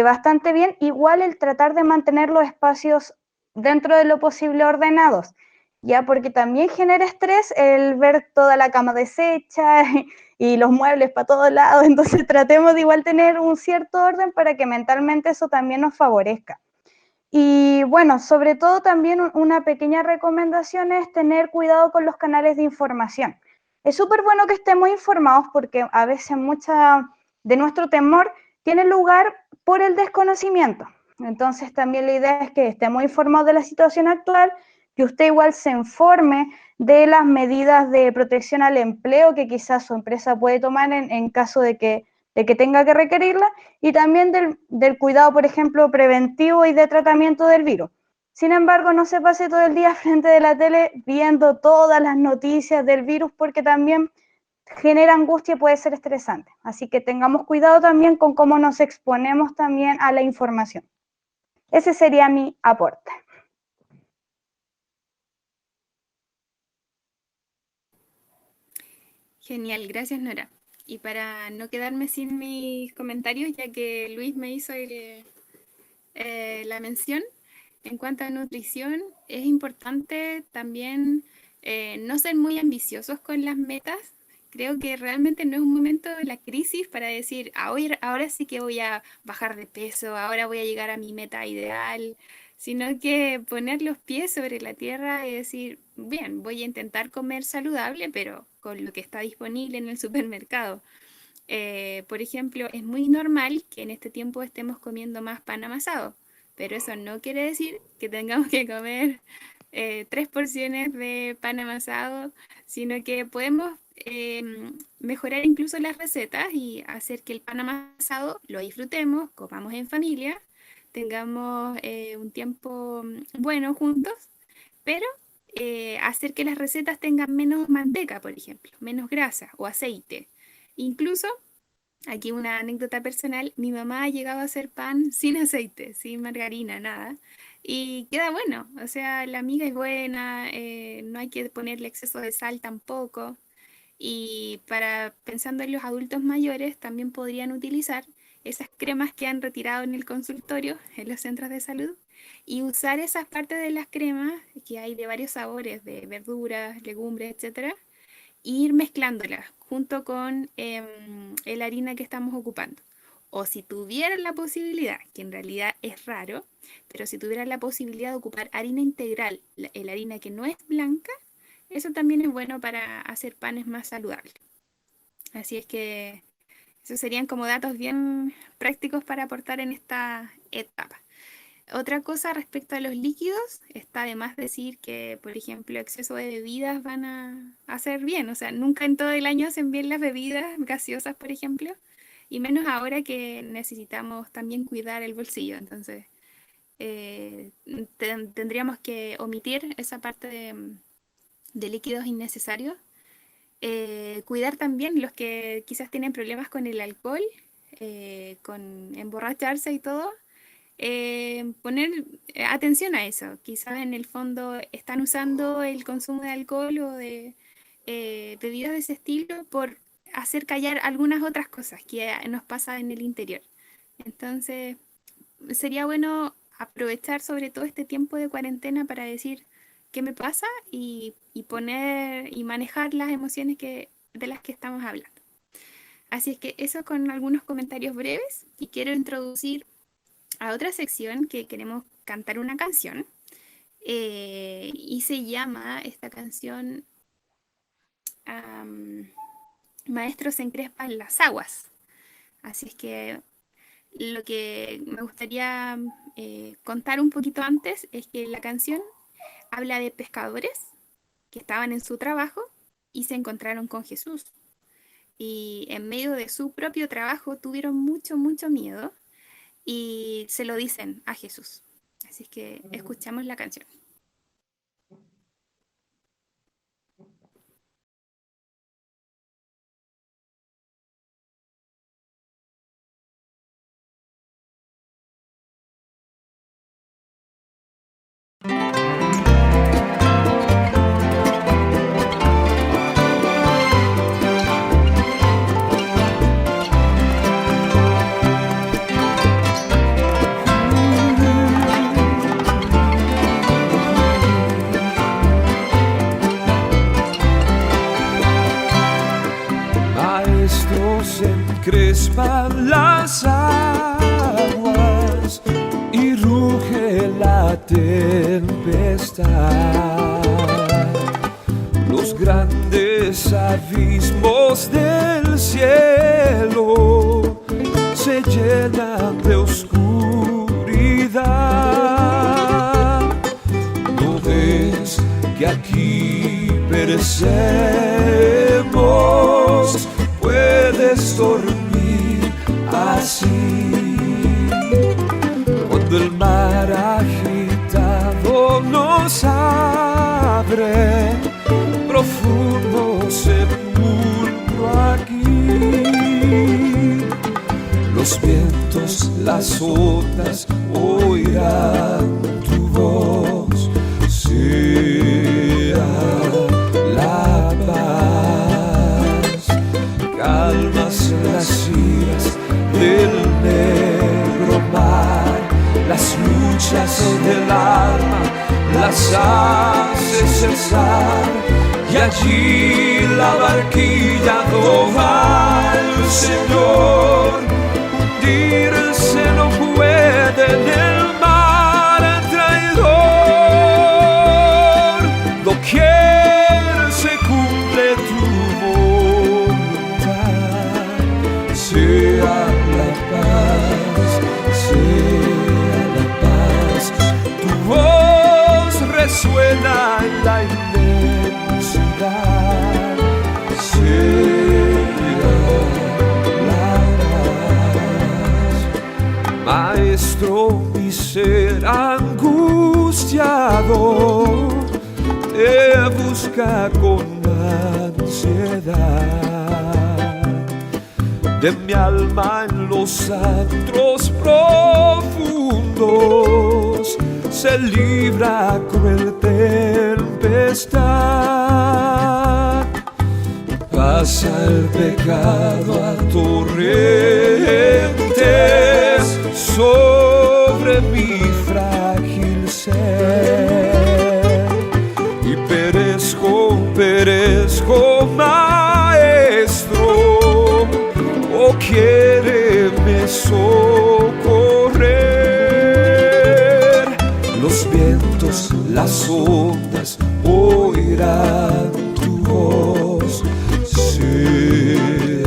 bastante bien. Igual el tratar de mantener los espacios dentro de lo posible ordenados, ya porque también genera estrés el ver toda la cama deshecha y los muebles para todos lados, entonces tratemos de igual tener un cierto orden para que mentalmente eso también nos favorezca. Y bueno, sobre todo también una pequeña recomendación es tener cuidado con los canales de información. Es súper bueno que estemos informados porque a veces mucha de nuestro temor tiene lugar por el desconocimiento. Entonces también la idea es que estemos informados de la situación actual, que usted igual se informe de las medidas de protección al empleo que quizás su empresa puede tomar en caso de que tenga que requerirla, y también del cuidado, por ejemplo, preventivo y de tratamiento del virus. Sin embargo, no se pase todo el día frente de la tele viendo todas las noticias del virus porque también genera angustia y puede ser estresante. Así que tengamos cuidado también con cómo nos exponemos también a la información. Ese sería mi aporte. Genial, gracias Nora. Y para no quedarme sin mis comentarios, ya que Luis me hizo la mención, en cuanto a nutrición, es importante también no ser muy ambiciosos con las metas. Creo que realmente no es un momento de la crisis para decir, ahora sí que voy a bajar de peso, ahora voy a llegar a mi meta ideal, sino que poner los pies sobre la tierra y decir, bien, voy a intentar comer saludable, pero con lo que está disponible en el supermercado. Por ejemplo, es muy normal que en este tiempo estemos comiendo más pan amasado, pero eso no quiere decir que tengamos que comer 3 porciones de pan amasado, sino que podemos mejorar incluso las recetas y hacer que el pan amasado lo disfrutemos, comamos en familia, tengamos un tiempo bueno juntos, pero hacer que las recetas tengan menos manteca, por ejemplo, menos grasa o aceite. Incluso, aquí una anécdota personal, mi mamá ha llegado a hacer pan sin aceite, sin margarina, nada. Y queda bueno, o sea, la miga es buena, no hay que ponerle exceso de sal tampoco. Y pensando en los adultos mayores, también podrían utilizar esas cremas que han retirado en el consultorio, en los centros de salud, y usar esas partes de las cremas que hay de varios sabores, de verduras, legumbres, etcétera, e ir mezclándolas junto con la harina que estamos ocupando. O si tuvieran la posibilidad, que en realidad es raro, pero si tuvieran la posibilidad de ocupar harina integral, la harina que no es blanca, eso también es bueno para hacer panes más saludables. Así es que esos serían como datos bien prácticos para aportar en esta etapa. Otra cosa respecto a los líquidos, está de más decir que, por ejemplo, exceso de bebidas van a hacer bien. O sea, nunca en todo el año hacen bien las bebidas gaseosas, por ejemplo, y menos ahora que necesitamos también cuidar el bolsillo. Entonces, tendríamos que omitir esa parte de líquidos innecesarios. Cuidar también los que quizás tienen problemas con el alcohol, con emborracharse y todo, poner atención a eso. Quizás en el fondo están usando el consumo de alcohol o de bebidas de ese estilo por hacer callar algunas otras cosas que nos pasa en el interior. Entonces, sería bueno aprovechar sobre todo este tiempo de cuarentena para decir qué me pasa y poner y manejar las emociones de las que estamos hablando. Así es que eso con algunos comentarios breves y quiero introducir a otra sección que queremos cantar una canción y se llama esta canción Maestros encrespan las aguas. Así es que lo que me gustaría contar un poquito antes es que la canción habla de pescadores que estaban en su trabajo y se encontraron con Jesús. Y en medio de su propio trabajo tuvieron mucho miedo y se lo dicen a Jesús. Así es que escuchamos la canción. Encrespan las aguas y ruge la tempestad. Los grandes abismos del cielo se llenan de oscuridad. ¿No ves que aquí perecemos? Puedes dormir así. Cuando el mar agitado nos abre profundo sepulcro aquí. Los vientos, las ondas oirán tu voz. Sea la paz. Calmas las iras del negro mar, las luchas del alma las hace cesar, y allí la barquilla no va al Señor. Hundirse no puede en el mar traidor. Doquier se cumple tu sea la paz, sea la paz. Tu voz resuena en la inmensidad. Sea la paz. Maestro, mi ser angustiado te busca con ansiedad. De mi alma en los antros profundos se libra cruel tempestad. Pasa el pecado a torrentes sobre mi frágil ser, y perezco, maestro. Oh, quiéreme socorrer. Los vientos, las ondas oirán tu voz. Sea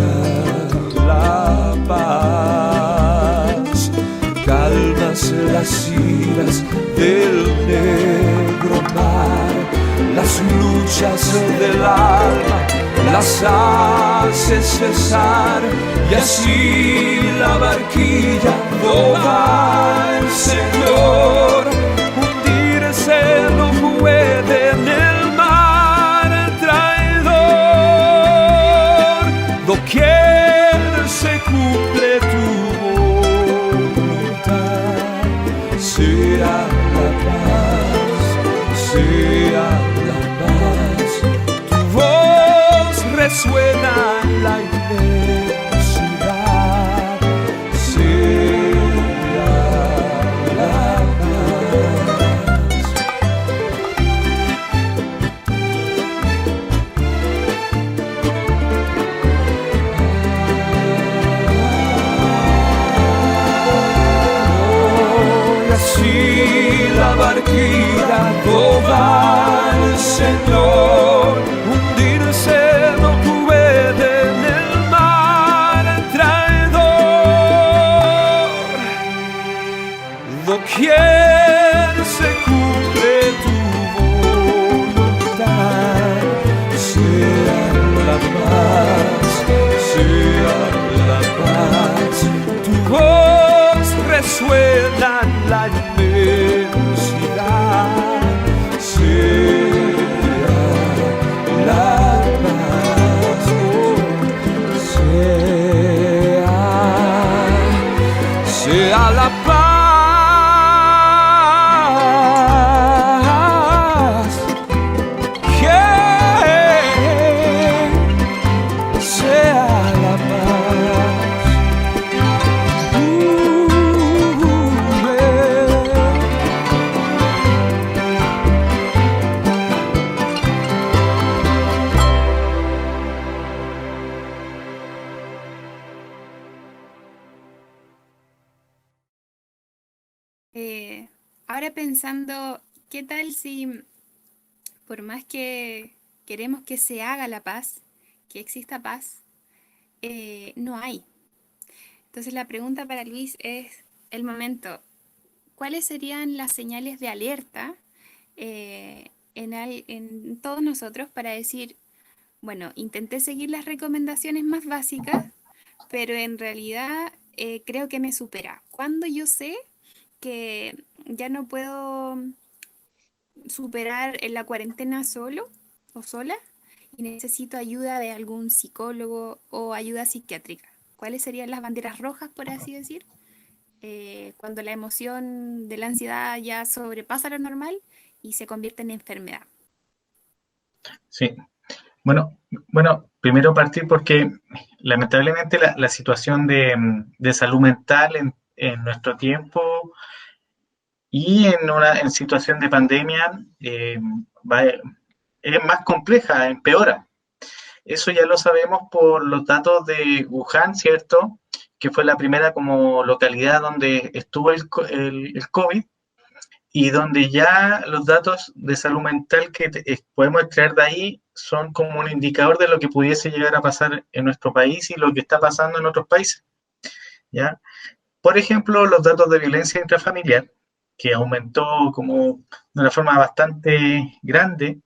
la paz. Calmas las iras del negro mar, las luchas del alma las hace cesar, y así la barquilla no va al Señor. Hundirse no puede en el mar traidor. Doquier se cumple tu voluntad. Sea la paz, sea la paz. Tu voz resuena en la inmensidad. Sea suena en la inmensidad, sea la paz, sea la paz. Ahora pensando, ¿qué tal si por más que queremos que se haga la paz, que exista paz, no hay? Entonces la pregunta para Luis es el momento, ¿cuáles serían las señales de alerta en todos nosotros para decir, bueno, intenté seguir las recomendaciones más básicas, pero en realidad creo que me supera? ¿Cuándo yo sé que ya no puedo superar en la cuarentena solo o sola y necesito ayuda de algún psicólogo o ayuda psiquiátrica? ¿Cuáles serían las banderas rojas, por así decir? Cuando la emoción de la ansiedad ya sobrepasa lo normal y se convierte en enfermedad. Sí. Bueno, primero partir porque lamentablemente la situación de salud mental en nuestro tiempo y en situación de pandemia es más compleja, empeora. Eso ya lo sabemos por los datos de Wuhan, ¿cierto? Que fue la primera como localidad donde estuvo el COVID y donde ya los datos de salud mental que podemos extraer de ahí son como un indicador de lo que pudiese llegar a pasar en nuestro país y lo que está pasando en otros países, ¿ya? Por ejemplo, los datos de violencia intrafamiliar, que aumentó como de una forma bastante grande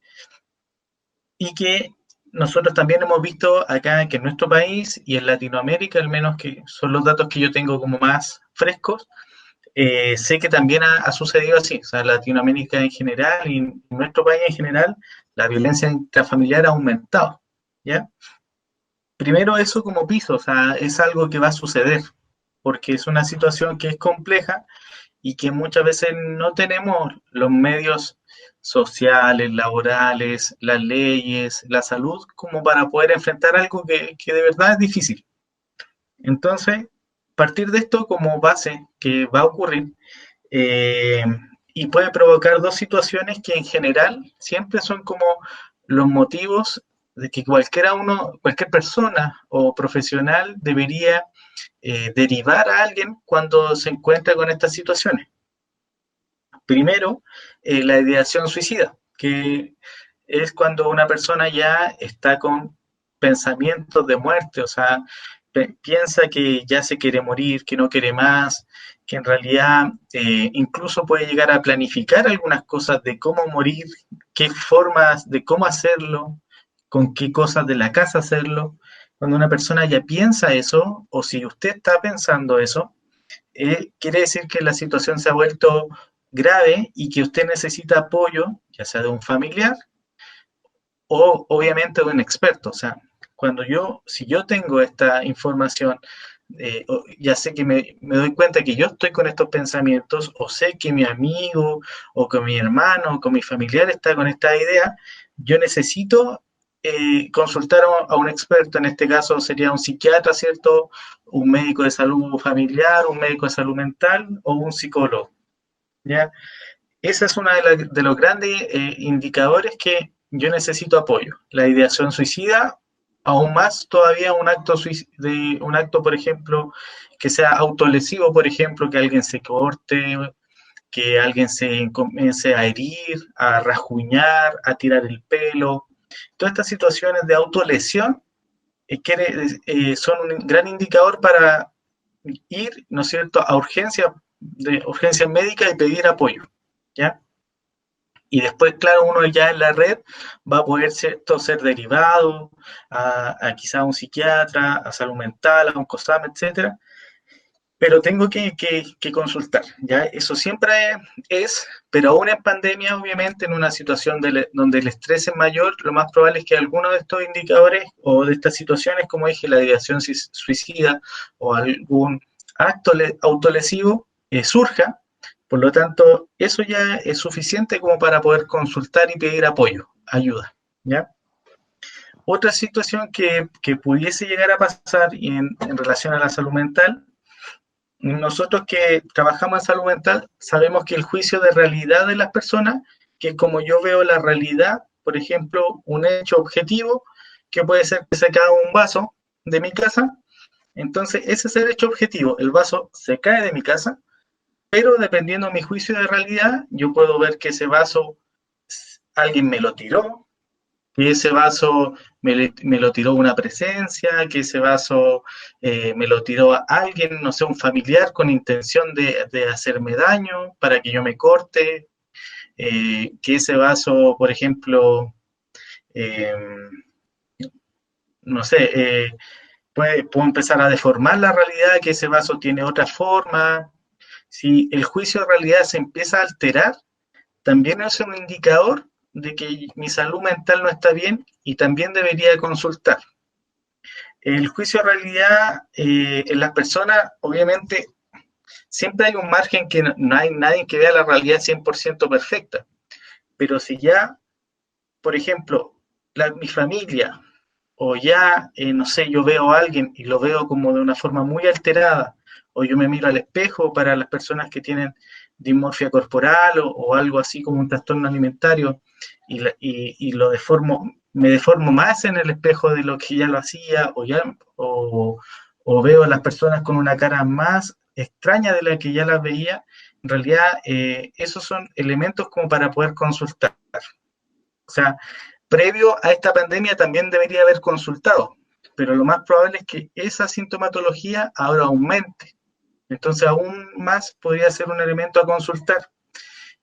y que nosotros también hemos visto acá que en nuestro país y en Latinoamérica, al menos que son los datos que yo tengo como más frescos, sé que también ha sucedido así. O sea, en Latinoamérica en general y en nuestro país en general, la violencia intrafamiliar ha aumentado, ¿ya? Primero eso como piso, o sea, es algo que va a suceder, porque es una situación que es compleja y que muchas veces no tenemos los medios sociales, laborales, las leyes, la salud, como para poder enfrentar algo que de verdad es difícil. Entonces, partir de esto como base que va a ocurrir y puede provocar dos situaciones que en general siempre son como los motivos de que cualquier persona o profesional debería derivar a alguien cuando se encuentra con estas situaciones. Primero, la ideación suicida, que es cuando una persona ya está con pensamientos de muerte, o sea, piensa que ya se quiere morir, que no quiere más, que en realidad incluso puede llegar a planificar algunas cosas de cómo morir, qué formas de cómo hacerlo, con qué cosas de la casa hacerlo. Cuando una persona ya piensa eso, o si usted está pensando eso, quiere decir que la situación se ha vuelto grave y que usted necesita apoyo, ya sea de un familiar o obviamente de un experto. O sea, si yo tengo esta información, ya sé que me doy cuenta que yo estoy con estos pensamientos, o sé que mi amigo, o que mi hermano, o que mi familiar está con esta idea, yo necesito consultar a un experto. En este caso sería un psiquiatra, ¿cierto? Un médico de salud familiar, un médico de salud mental o un psicólogo, ¿ya? Esa es una de los grandes indicadores que yo necesito apoyo. La ideación suicida, aún más todavía un acto, por ejemplo, que sea autolesivo, por ejemplo, que alguien se corte, que alguien se comience a herir, a rasguñar, a tirar el pelo. Todas estas situaciones de autolesión son un gran indicador para ir, ¿no es cierto?, a urgencias médicas y pedir apoyo, ¿ya? Y después, claro, uno ya en la red va a poder ser derivado a quizá un psiquiatra, a salud mental, a un COSAM, etcétera. pero tengo que consultar, ¿ya? Eso siempre es, pero aún en pandemia, obviamente, en una situación donde el estrés es mayor, lo más probable es que alguno de estos indicadores o de estas situaciones, como dije, la ideación suicida o algún acto autolesivo surja. Por lo tanto, eso ya es suficiente como para poder consultar y pedir apoyo, ayuda, ¿ya? Otra situación que pudiese llegar a pasar en relación a la salud mental, nosotros que trabajamos en salud mental sabemos que el juicio de realidad de las personas, que como yo veo la realidad, por ejemplo, un hecho objetivo, que puede ser que se caiga un vaso de mi casa, entonces ese es el hecho objetivo, el vaso se cae de mi casa, pero dependiendo de mi juicio de realidad, yo puedo ver que ese vaso alguien me lo tiró, que ese vaso me lo tiró una presencia, que ese vaso me lo tiró a alguien, no sé, un familiar con intención de hacerme daño para que yo me corte, que ese vaso, por ejemplo, no sé, puedo empezar a deformar la realidad, que ese vaso tiene otra forma. Si el juicio de realidad se empieza a alterar, también es un indicador de que mi salud mental no está bien y también debería consultar. El juicio de realidad en las personas, obviamente, siempre hay un margen que no hay nadie que vea la realidad 100% perfecta. Pero si ya, por ejemplo, mi familia, o ya, no sé, yo veo a alguien y lo veo como de una forma muy alterada, o yo me miro al espejo para las personas que tienen dismorfia corporal o algo así como un trastorno alimentario, y lo me deformo más en el espejo de lo que ya lo hacía, o veo a las personas con una cara más extraña de la que ya las veía, en realidad esos son elementos como para poder consultar. O sea, previo a esta pandemia también debería haber consultado, pero lo más probable es que esa sintomatología ahora aumente. Entonces, aún más podría ser un elemento a consultar.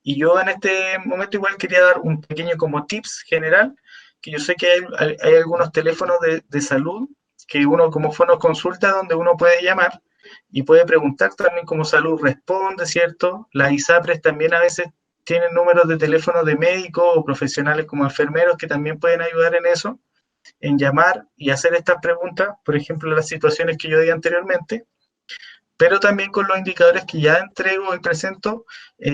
Y yo en este momento igual quería dar un pequeño como tips general, que yo sé que hay algunos teléfonos de salud que uno como fono consulta donde uno puede llamar y puede preguntar también cómo salud responde, ¿cierto? Las ISAPRES también a veces tienen números de teléfono de médicos o profesionales como enfermeros que también pueden ayudar en eso, en llamar y hacer estas preguntas, por ejemplo, las situaciones que yo di anteriormente, pero también con los indicadores que ya entrego y presento,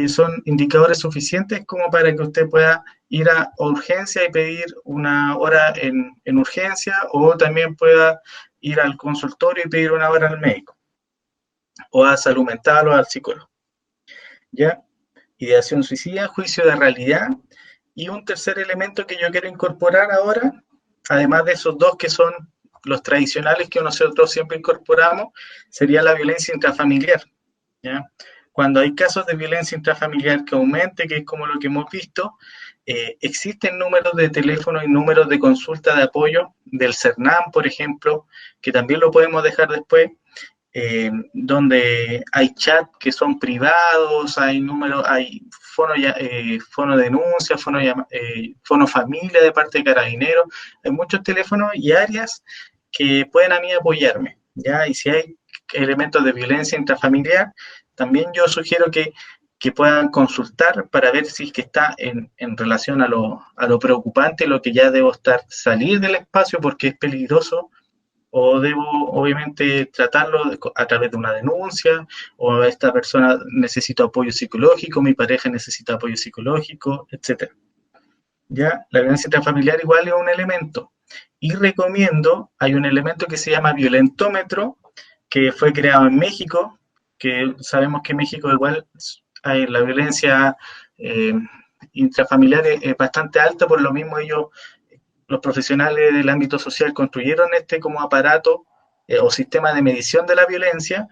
son indicadores suficientes como para que usted pueda ir a urgencia y pedir una hora en urgencia, o también pueda ir al consultorio y pedir una hora al médico, o a salud mental o al psicólogo. ¿Ya? Ideación suicida, juicio de realidad, y un tercer elemento que yo quiero incorporar ahora, además de esos dos que son los tradicionales que nosotros siempre incorporamos, sería la violencia intrafamiliar, ¿ya? Cuando hay casos de violencia intrafamiliar que aumente, que es como lo que hemos visto, existen números de teléfono y números de consulta de apoyo del CERNAM, por ejemplo, que también lo podemos dejar después, donde hay chat que son privados, hay números, hay fono denuncia, fono familia de parte de Carabineros, hay muchos teléfonos y áreas que pueden a mí apoyarme, ¿ya? Y si hay elementos de violencia intrafamiliar, también yo sugiero que puedan consultar para ver si es que está en relación a lo preocupante, lo que ya debo salir del espacio porque es peligroso, o debo obviamente tratarlo a través de una denuncia, o esta persona necesita apoyo psicológico, mi pareja necesita apoyo psicológico, etc. ¿Ya? La violencia intrafamiliar igual es un elemento. Y recomiendo, hay un elemento que se llama violentómetro, que fue creado en México, que sabemos que en México igual la violencia intrafamiliar es bastante alta, por lo mismo los profesionales del ámbito social construyeron este como aparato o sistema de medición de la violencia,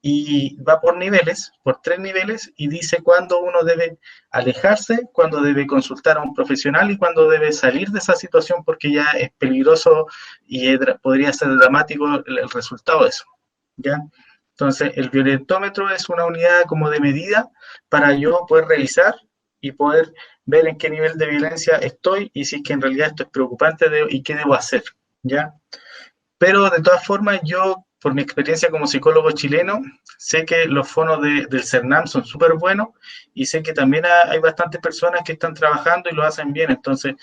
y va por niveles, por 3 niveles, y dice cuándo uno debe alejarse, cuándo debe consultar a un profesional y cuándo debe salir de esa situación porque ya es peligroso y podría ser dramático el resultado de eso, ¿ya? Entonces, el violentómetro es una unidad como de medida para yo poder revisar y poder ver en qué nivel de violencia estoy y si es que en realidad esto es preocupante y qué debo hacer, ¿ya? Pero de todas formas yo por mi experiencia como psicólogo chileno, sé que los fondos del CERNAM son súper buenos y sé que también hay bastantes personas que están trabajando y lo hacen bien. Entonces,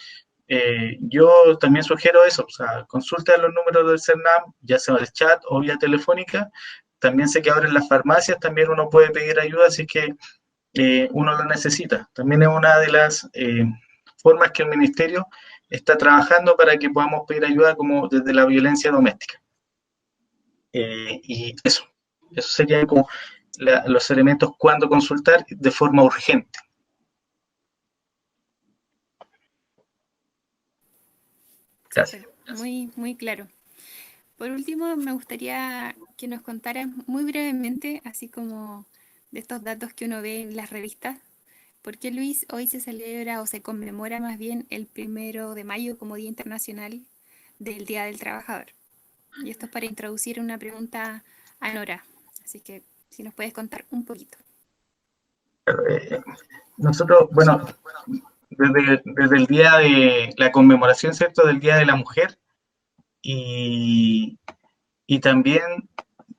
yo también sugiero eso, o sea, consulta los números del CERNAM, ya sea el chat o vía telefónica. También sé que ahora en las farmacias también uno puede pedir ayuda si es que uno lo necesita. También es una de las formas que el ministerio está trabajando para que podamos pedir ayuda como desde la violencia doméstica. Y eso serían como los elementos cuando consultar de forma urgente. Gracias. Súper, muy, muy claro. Por último, me gustaría que nos contaras muy brevemente, así como de estos datos que uno ve en las revistas, ¿por qué, Luis, hoy se celebra o se conmemora más bien el 1 de mayo como Día Internacional del Día del Trabajador? Y esto es para introducir una pregunta a Nora. Así que si nos puedes contar un poquito. Nosotros, bueno, desde el día de la conmemoración, ¿cierto?, del Día de la Mujer, y también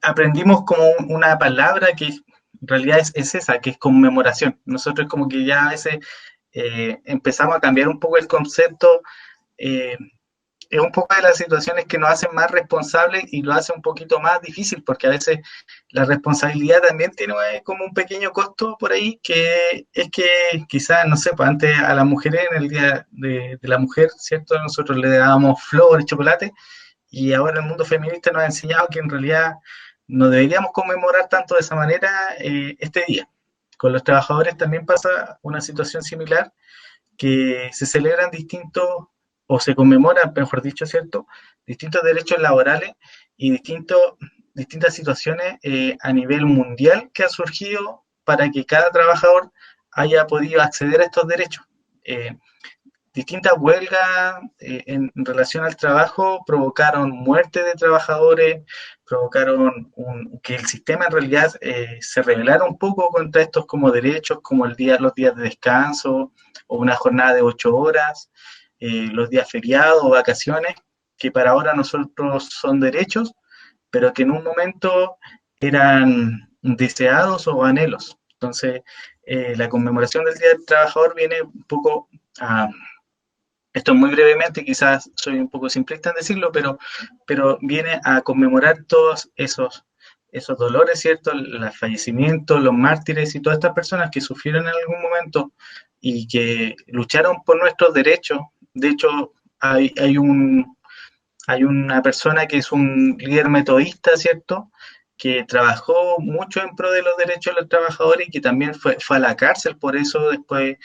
aprendimos como una palabra que en realidad es esa, que es conmemoración. Nosotros como que ya a veces empezamos a cambiar un poco el concepto. Es un poco de las situaciones que nos hacen más responsables y lo hace un poquito más difícil, porque a veces la responsabilidad también tiene como un pequeño costo por ahí, que es que quizás, no sé, pues antes a las mujeres en el Día de la Mujer, ¿cierto? Nosotros le dábamos flores, chocolate, y ahora el mundo feminista nos ha enseñado que en realidad no deberíamos conmemorar tanto de esa manera este día. Con los trabajadores también pasa una situación similar, que se celebran distintos, o se conmemoran, mejor dicho, ¿cierto?, distintos derechos laborales y distintas situaciones a nivel mundial que han surgido para que cada trabajador haya podido acceder a estos derechos. Distintas huelgas en relación al trabajo provocaron muerte de trabajadores, provocaron que el sistema en realidad se rebelara un poco contra estos como derechos, como los días de descanso o una jornada de 8 horas, los días feriados o vacaciones, que para ahora nosotros son derechos, pero que en un momento eran deseados o anhelos. Entonces, la conmemoración del Día del Trabajador viene un poco a... Esto muy brevemente, quizás soy un poco simplista en decirlo, pero viene a conmemorar todos esos dolores, ¿cierto? Los fallecimientos, los mártires y todas estas personas que sufrieron en algún momento y que lucharon por nuestros derechos. De hecho, hay una persona que es un líder metodista, ¿cierto?, que trabajó mucho en pro de los derechos de los trabajadores y que también fue a la cárcel por eso después.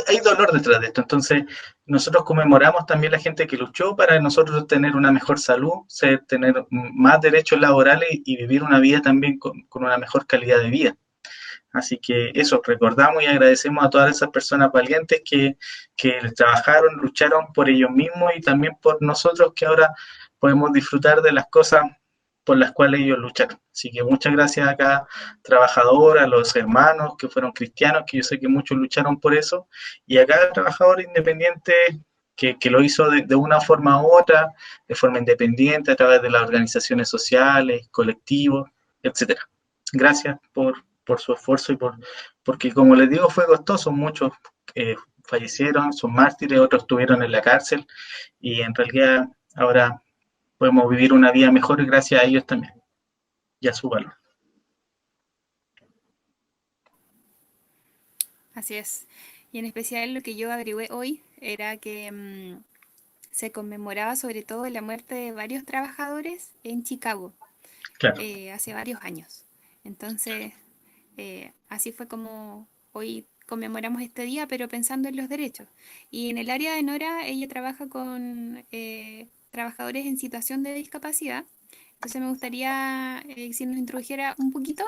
Hay dolor detrás de esto, entonces nosotros conmemoramos también la gente que luchó para nosotros tener una mejor salud, tener más derechos laborales y vivir una vida también con una mejor calidad de vida. Así que eso, recordamos y agradecemos a todas esas personas valientes que trabajaron, lucharon por ellos mismos y también por nosotros, que ahora podemos disfrutar de las cosas por las cuales ellos lucharon. Así que muchas gracias a cada trabajador, a los hermanos que fueron cristianos, que yo sé que muchos lucharon por eso, y a cada trabajador independiente que lo hizo de una forma u otra, de forma independiente, a través de las organizaciones sociales, colectivos, etcétera. Gracias por su esfuerzo y porque, como les digo, fue costoso. Muchos fallecieron, son mártires, otros estuvieron en la cárcel, y en realidad ahora podemos vivir una vida mejor gracias a ellos también y a su valor. Así es. Y en especial lo que yo averigüé hoy era que se conmemoraba sobre todo la muerte de varios trabajadores en Chicago, Claro. Hace varios años. Entonces, así fue como hoy conmemoramos este día, pero pensando en los derechos. Y en el área de Nora, ella trabaja con trabajadores en situación de discapacidad. Entonces me gustaría si nos introdujera un poquito,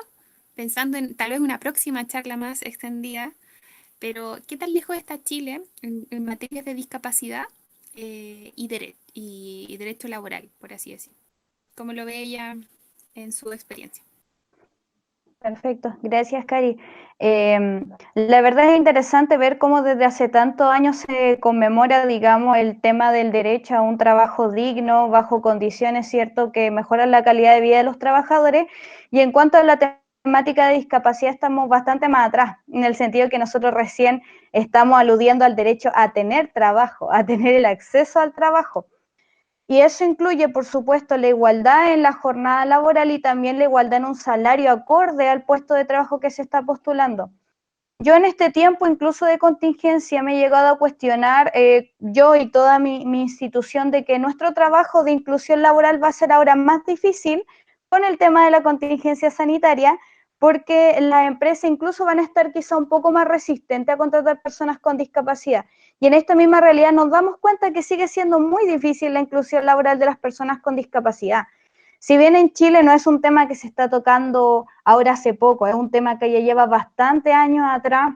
pensando en tal vez una próxima charla más extendida, pero ¿qué tan lejos está Chile en materias de discapacidad y derecho laboral, por así decir? ¿Cómo lo ve ella en su experiencia? Perfecto, gracias, Cari. La verdad es interesante ver cómo desde hace tantos años se conmemora, digamos, el tema del derecho a un trabajo digno, bajo condiciones, ¿cierto?, que mejoran la calidad de vida de los trabajadores. Y en cuanto a la temática de discapacidad, estamos bastante más atrás, en el sentido que nosotros recién estamos aludiendo al derecho a tener trabajo, a tener el acceso al trabajo. Y eso incluye, por supuesto, la igualdad en la jornada laboral y también la igualdad en un salario acorde al puesto de trabajo que se está postulando. Yo en este tiempo, incluso de contingencia, me he llegado a cuestionar, yo y toda mi institución, de que nuestro trabajo de inclusión laboral va a ser ahora más difícil con el tema de la contingencia sanitaria, porque las empresas incluso van a estar quizá un poco más resistentes a contratar personas con discapacidad. Y en esta misma realidad nos damos cuenta que sigue siendo muy difícil la inclusión laboral de las personas con discapacidad. Si bien en Chile no es un tema que se está tocando ahora hace poco, es un tema que ya lleva bastante años atrás,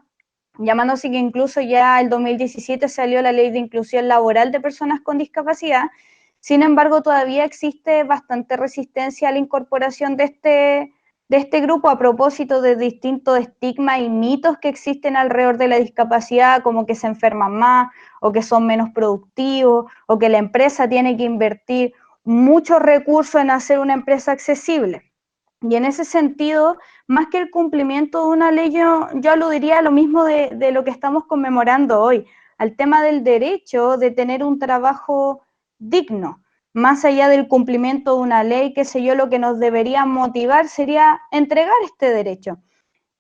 llamándose que incluso ya el 2017 salió la Ley de Inclusión Laboral de Personas con Discapacidad. Sin embargo, todavía existe bastante resistencia a la incorporación de este grupo a propósito de distintos estigmas y mitos que existen alrededor de la discapacidad, como que se enferman más o que son menos productivos o que la empresa tiene que invertir muchos recursos en hacer una empresa accesible. Y en ese sentido, más que el cumplimiento de una ley, yo aludiría a lo mismo de lo que estamos conmemorando hoy, al tema del derecho de tener un trabajo digno. Más allá del cumplimiento de una ley, qué sé yo, lo que nos debería motivar sería entregar este derecho.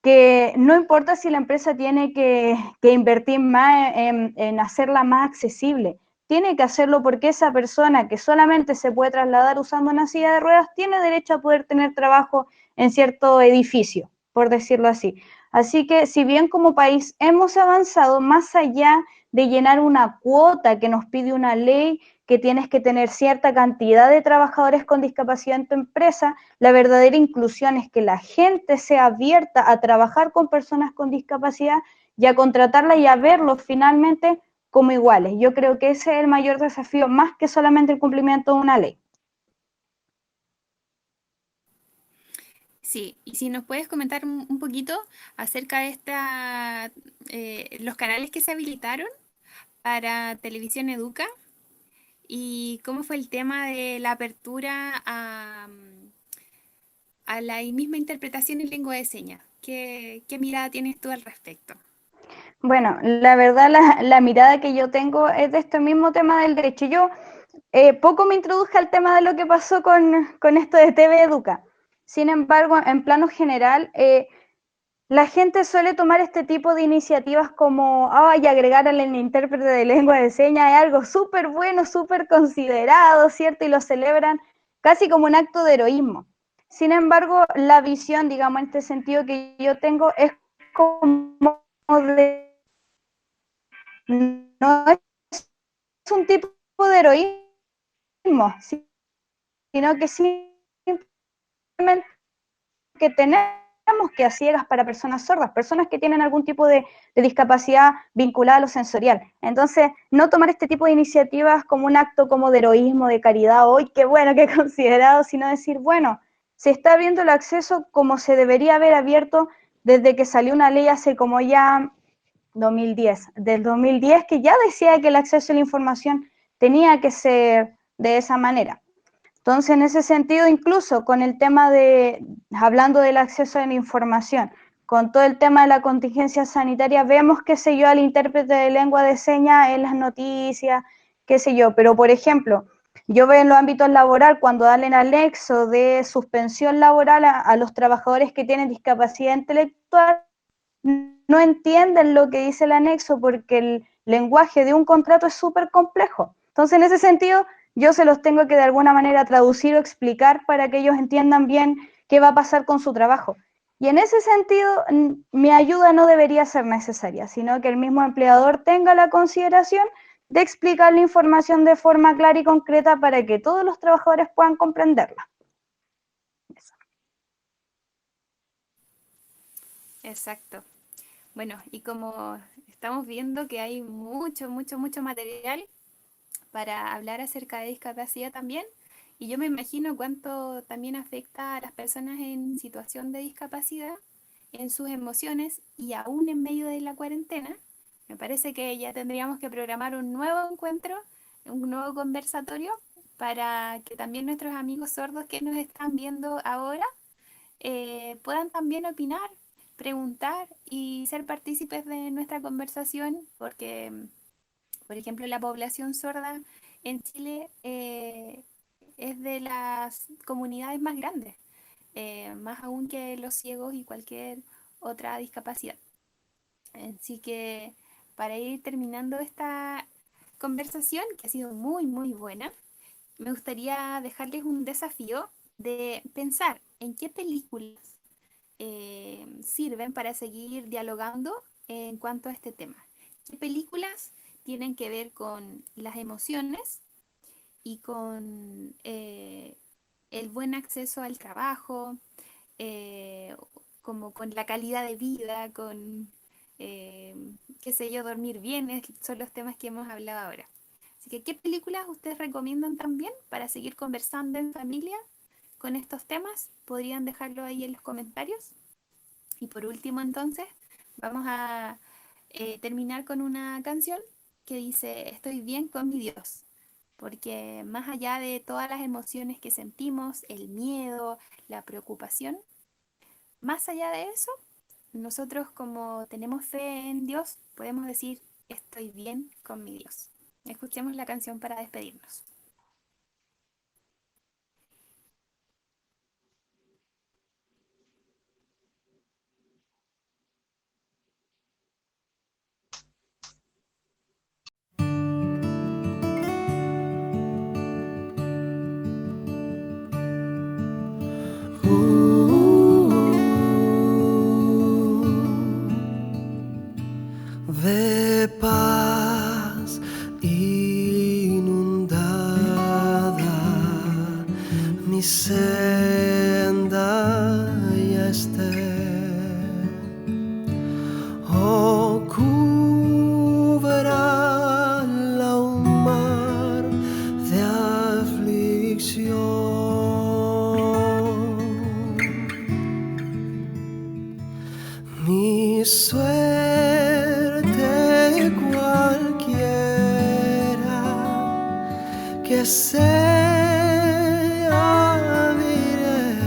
Que no importa si la empresa tiene que invertir más en hacerla más accesible, tiene que hacerlo porque esa persona que solamente se puede trasladar usando una silla de ruedas tiene derecho a poder tener trabajo en cierto edificio, por decirlo así. Así que si bien como país hemos avanzado más allá de llenar una cuota que nos pide una ley, que tienes que tener cierta cantidad de trabajadores con discapacidad en tu empresa, la verdadera inclusión es que la gente sea abierta a trabajar con personas con discapacidad y a contratarla y a verlos finalmente como iguales. Yo creo que ese es el mayor desafío, más que solamente el cumplimiento de una ley. Sí, y si nos puedes comentar un poquito acerca de los canales que se habilitaron para Televisión Educa y cómo fue el tema de la apertura a la misma interpretación en lengua de señas. ¿Qué mirada tienes tú al respecto? Bueno, la verdad la mirada que yo tengo es de este mismo tema del derecho. Yo poco me introduje al tema de lo que pasó con esto de TV Educa. Sin embargo, en plano general, la gente suele tomar este tipo de iniciativas como, ay, agregar al intérprete de lengua de señas es algo súper bueno, súper considerado, ¿cierto? Y lo celebran casi como un acto de heroísmo. Sin embargo, la visión, digamos, en este sentido que yo tengo es como de, no es un tipo de heroísmo, sino que simplemente que tenemos que a ciegas para personas sordas, personas que tienen algún tipo de discapacidad vinculada a lo sensorial. Entonces, no tomar este tipo de iniciativas como un acto como de heroísmo, de caridad, hoy qué bueno, qué considerado, sino decir, bueno, se está abriendo el acceso como se debería haber abierto desde que salió una ley hace como ya 2010, del 2010 que ya decía que el acceso a la información tenía que ser de esa manera. Entonces, en ese sentido, incluso con el tema hablando del acceso a la información, con todo el tema de la contingencia sanitaria, vemos, qué sé yo, al intérprete de lengua de señas en las noticias, qué sé yo, pero por ejemplo, yo veo en los ámbitos laboral, cuando dan el anexo de suspensión laboral a los trabajadores que tienen discapacidad intelectual, no entienden lo que dice el anexo porque el lenguaje de un contrato es súper complejo. Entonces, en ese sentido, yo se los tengo que de alguna manera traducir o explicar para que ellos entiendan bien qué va a pasar con su trabajo. Y en ese sentido, mi ayuda no debería ser necesaria, sino que el mismo empleador tenga la consideración de explicar la información de forma clara y concreta para que todos los trabajadores puedan comprenderla. Eso. Exacto. Bueno, y como estamos viendo que hay mucho material para hablar acerca de discapacidad también, Y yo me imagino cuánto también afecta a las personas en situación de discapacidad, en sus emociones y aún en medio de la cuarentena. Me parece que ya tendríamos que programar un nuevo encuentro, un nuevo conversatorio para que también nuestros amigos sordos que nos están viendo ahora puedan también opinar, preguntar y ser partícipes de nuestra conversación, porque, por ejemplo, la población sorda en Chile es de las comunidades más grandes, más aún que los ciegos y cualquier otra discapacidad. Así que para ir terminando esta conversación, que ha sido muy, muy buena, me gustaría dejarles un desafío de pensar en qué películas sirven para seguir dialogando en cuanto a este tema. ¿Qué películas tienen que ver con las emociones y con el buen acceso al trabajo, eh, como con la calidad de vida, con, qué sé yo, dormir bien? Son los temas que hemos hablado ahora. Así que, ¿qué películas ustedes recomiendan también para seguir conversando en familia con estos temas? Podrían dejarlo ahí en los comentarios. Y por último, entonces, vamos a terminar con una canción que dice: Estoy bien con mi Dios. Porque más allá de todas las emociones que sentimos, el miedo, la preocupación, más allá de eso, nosotros, como tenemos fe en Dios, podemos decir: estoy bien con mi Dios. Escuchemos la canción para despedirnos. De paz inundada, mi senda ya esté. Oh, cúbrala un mar de aflicción. Mi suerte cualquiera que sea, diré: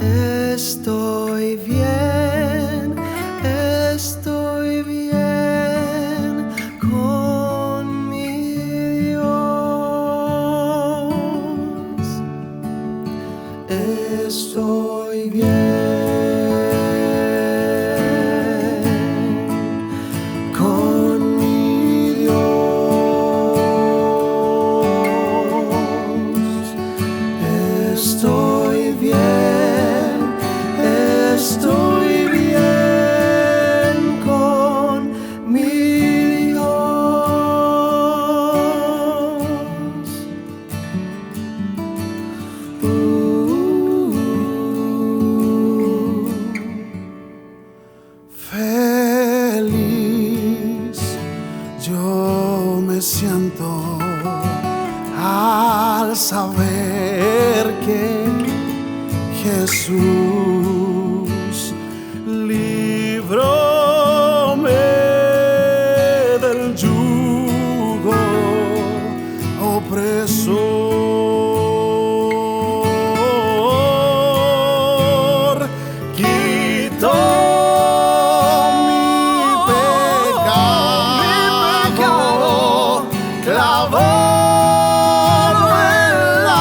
estoy bien con mi Dios. Estoy bien con mi Dios. Estoy bien con mi Dios. Feliz yo me siento al saber que Jesús libróme del yugo opresor. Quitó mi pecado, clavó en la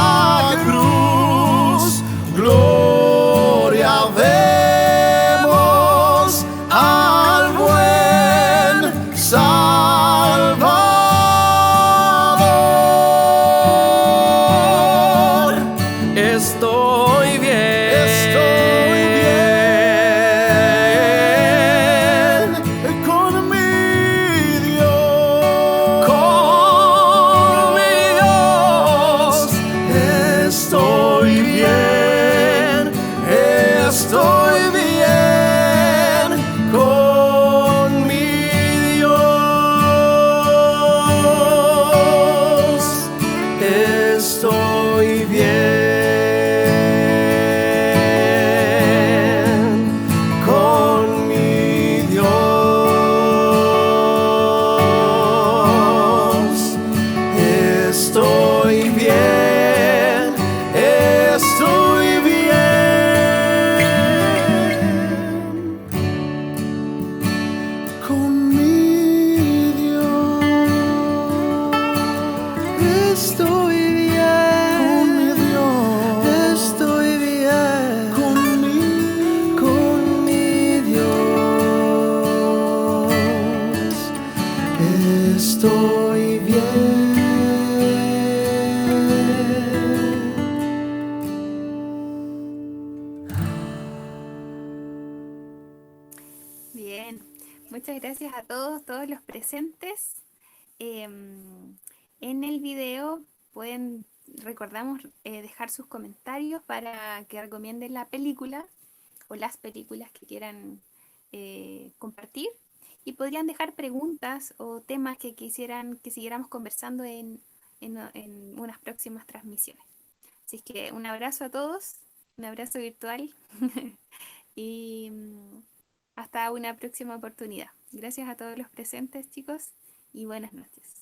cruz. Gloria a Dios. gracias a todos los presentes. En el video recordamos dejar sus comentarios para que recomienden la película o las películas que quieran compartir, y podrían dejar preguntas o temas que quisieran que siguiéramos conversando en unas próximas transmisiones. Así es que un abrazo a todos, un abrazo virtual y hasta una próxima oportunidad. Gracias a todos los presentes, chicos, y buenas noches.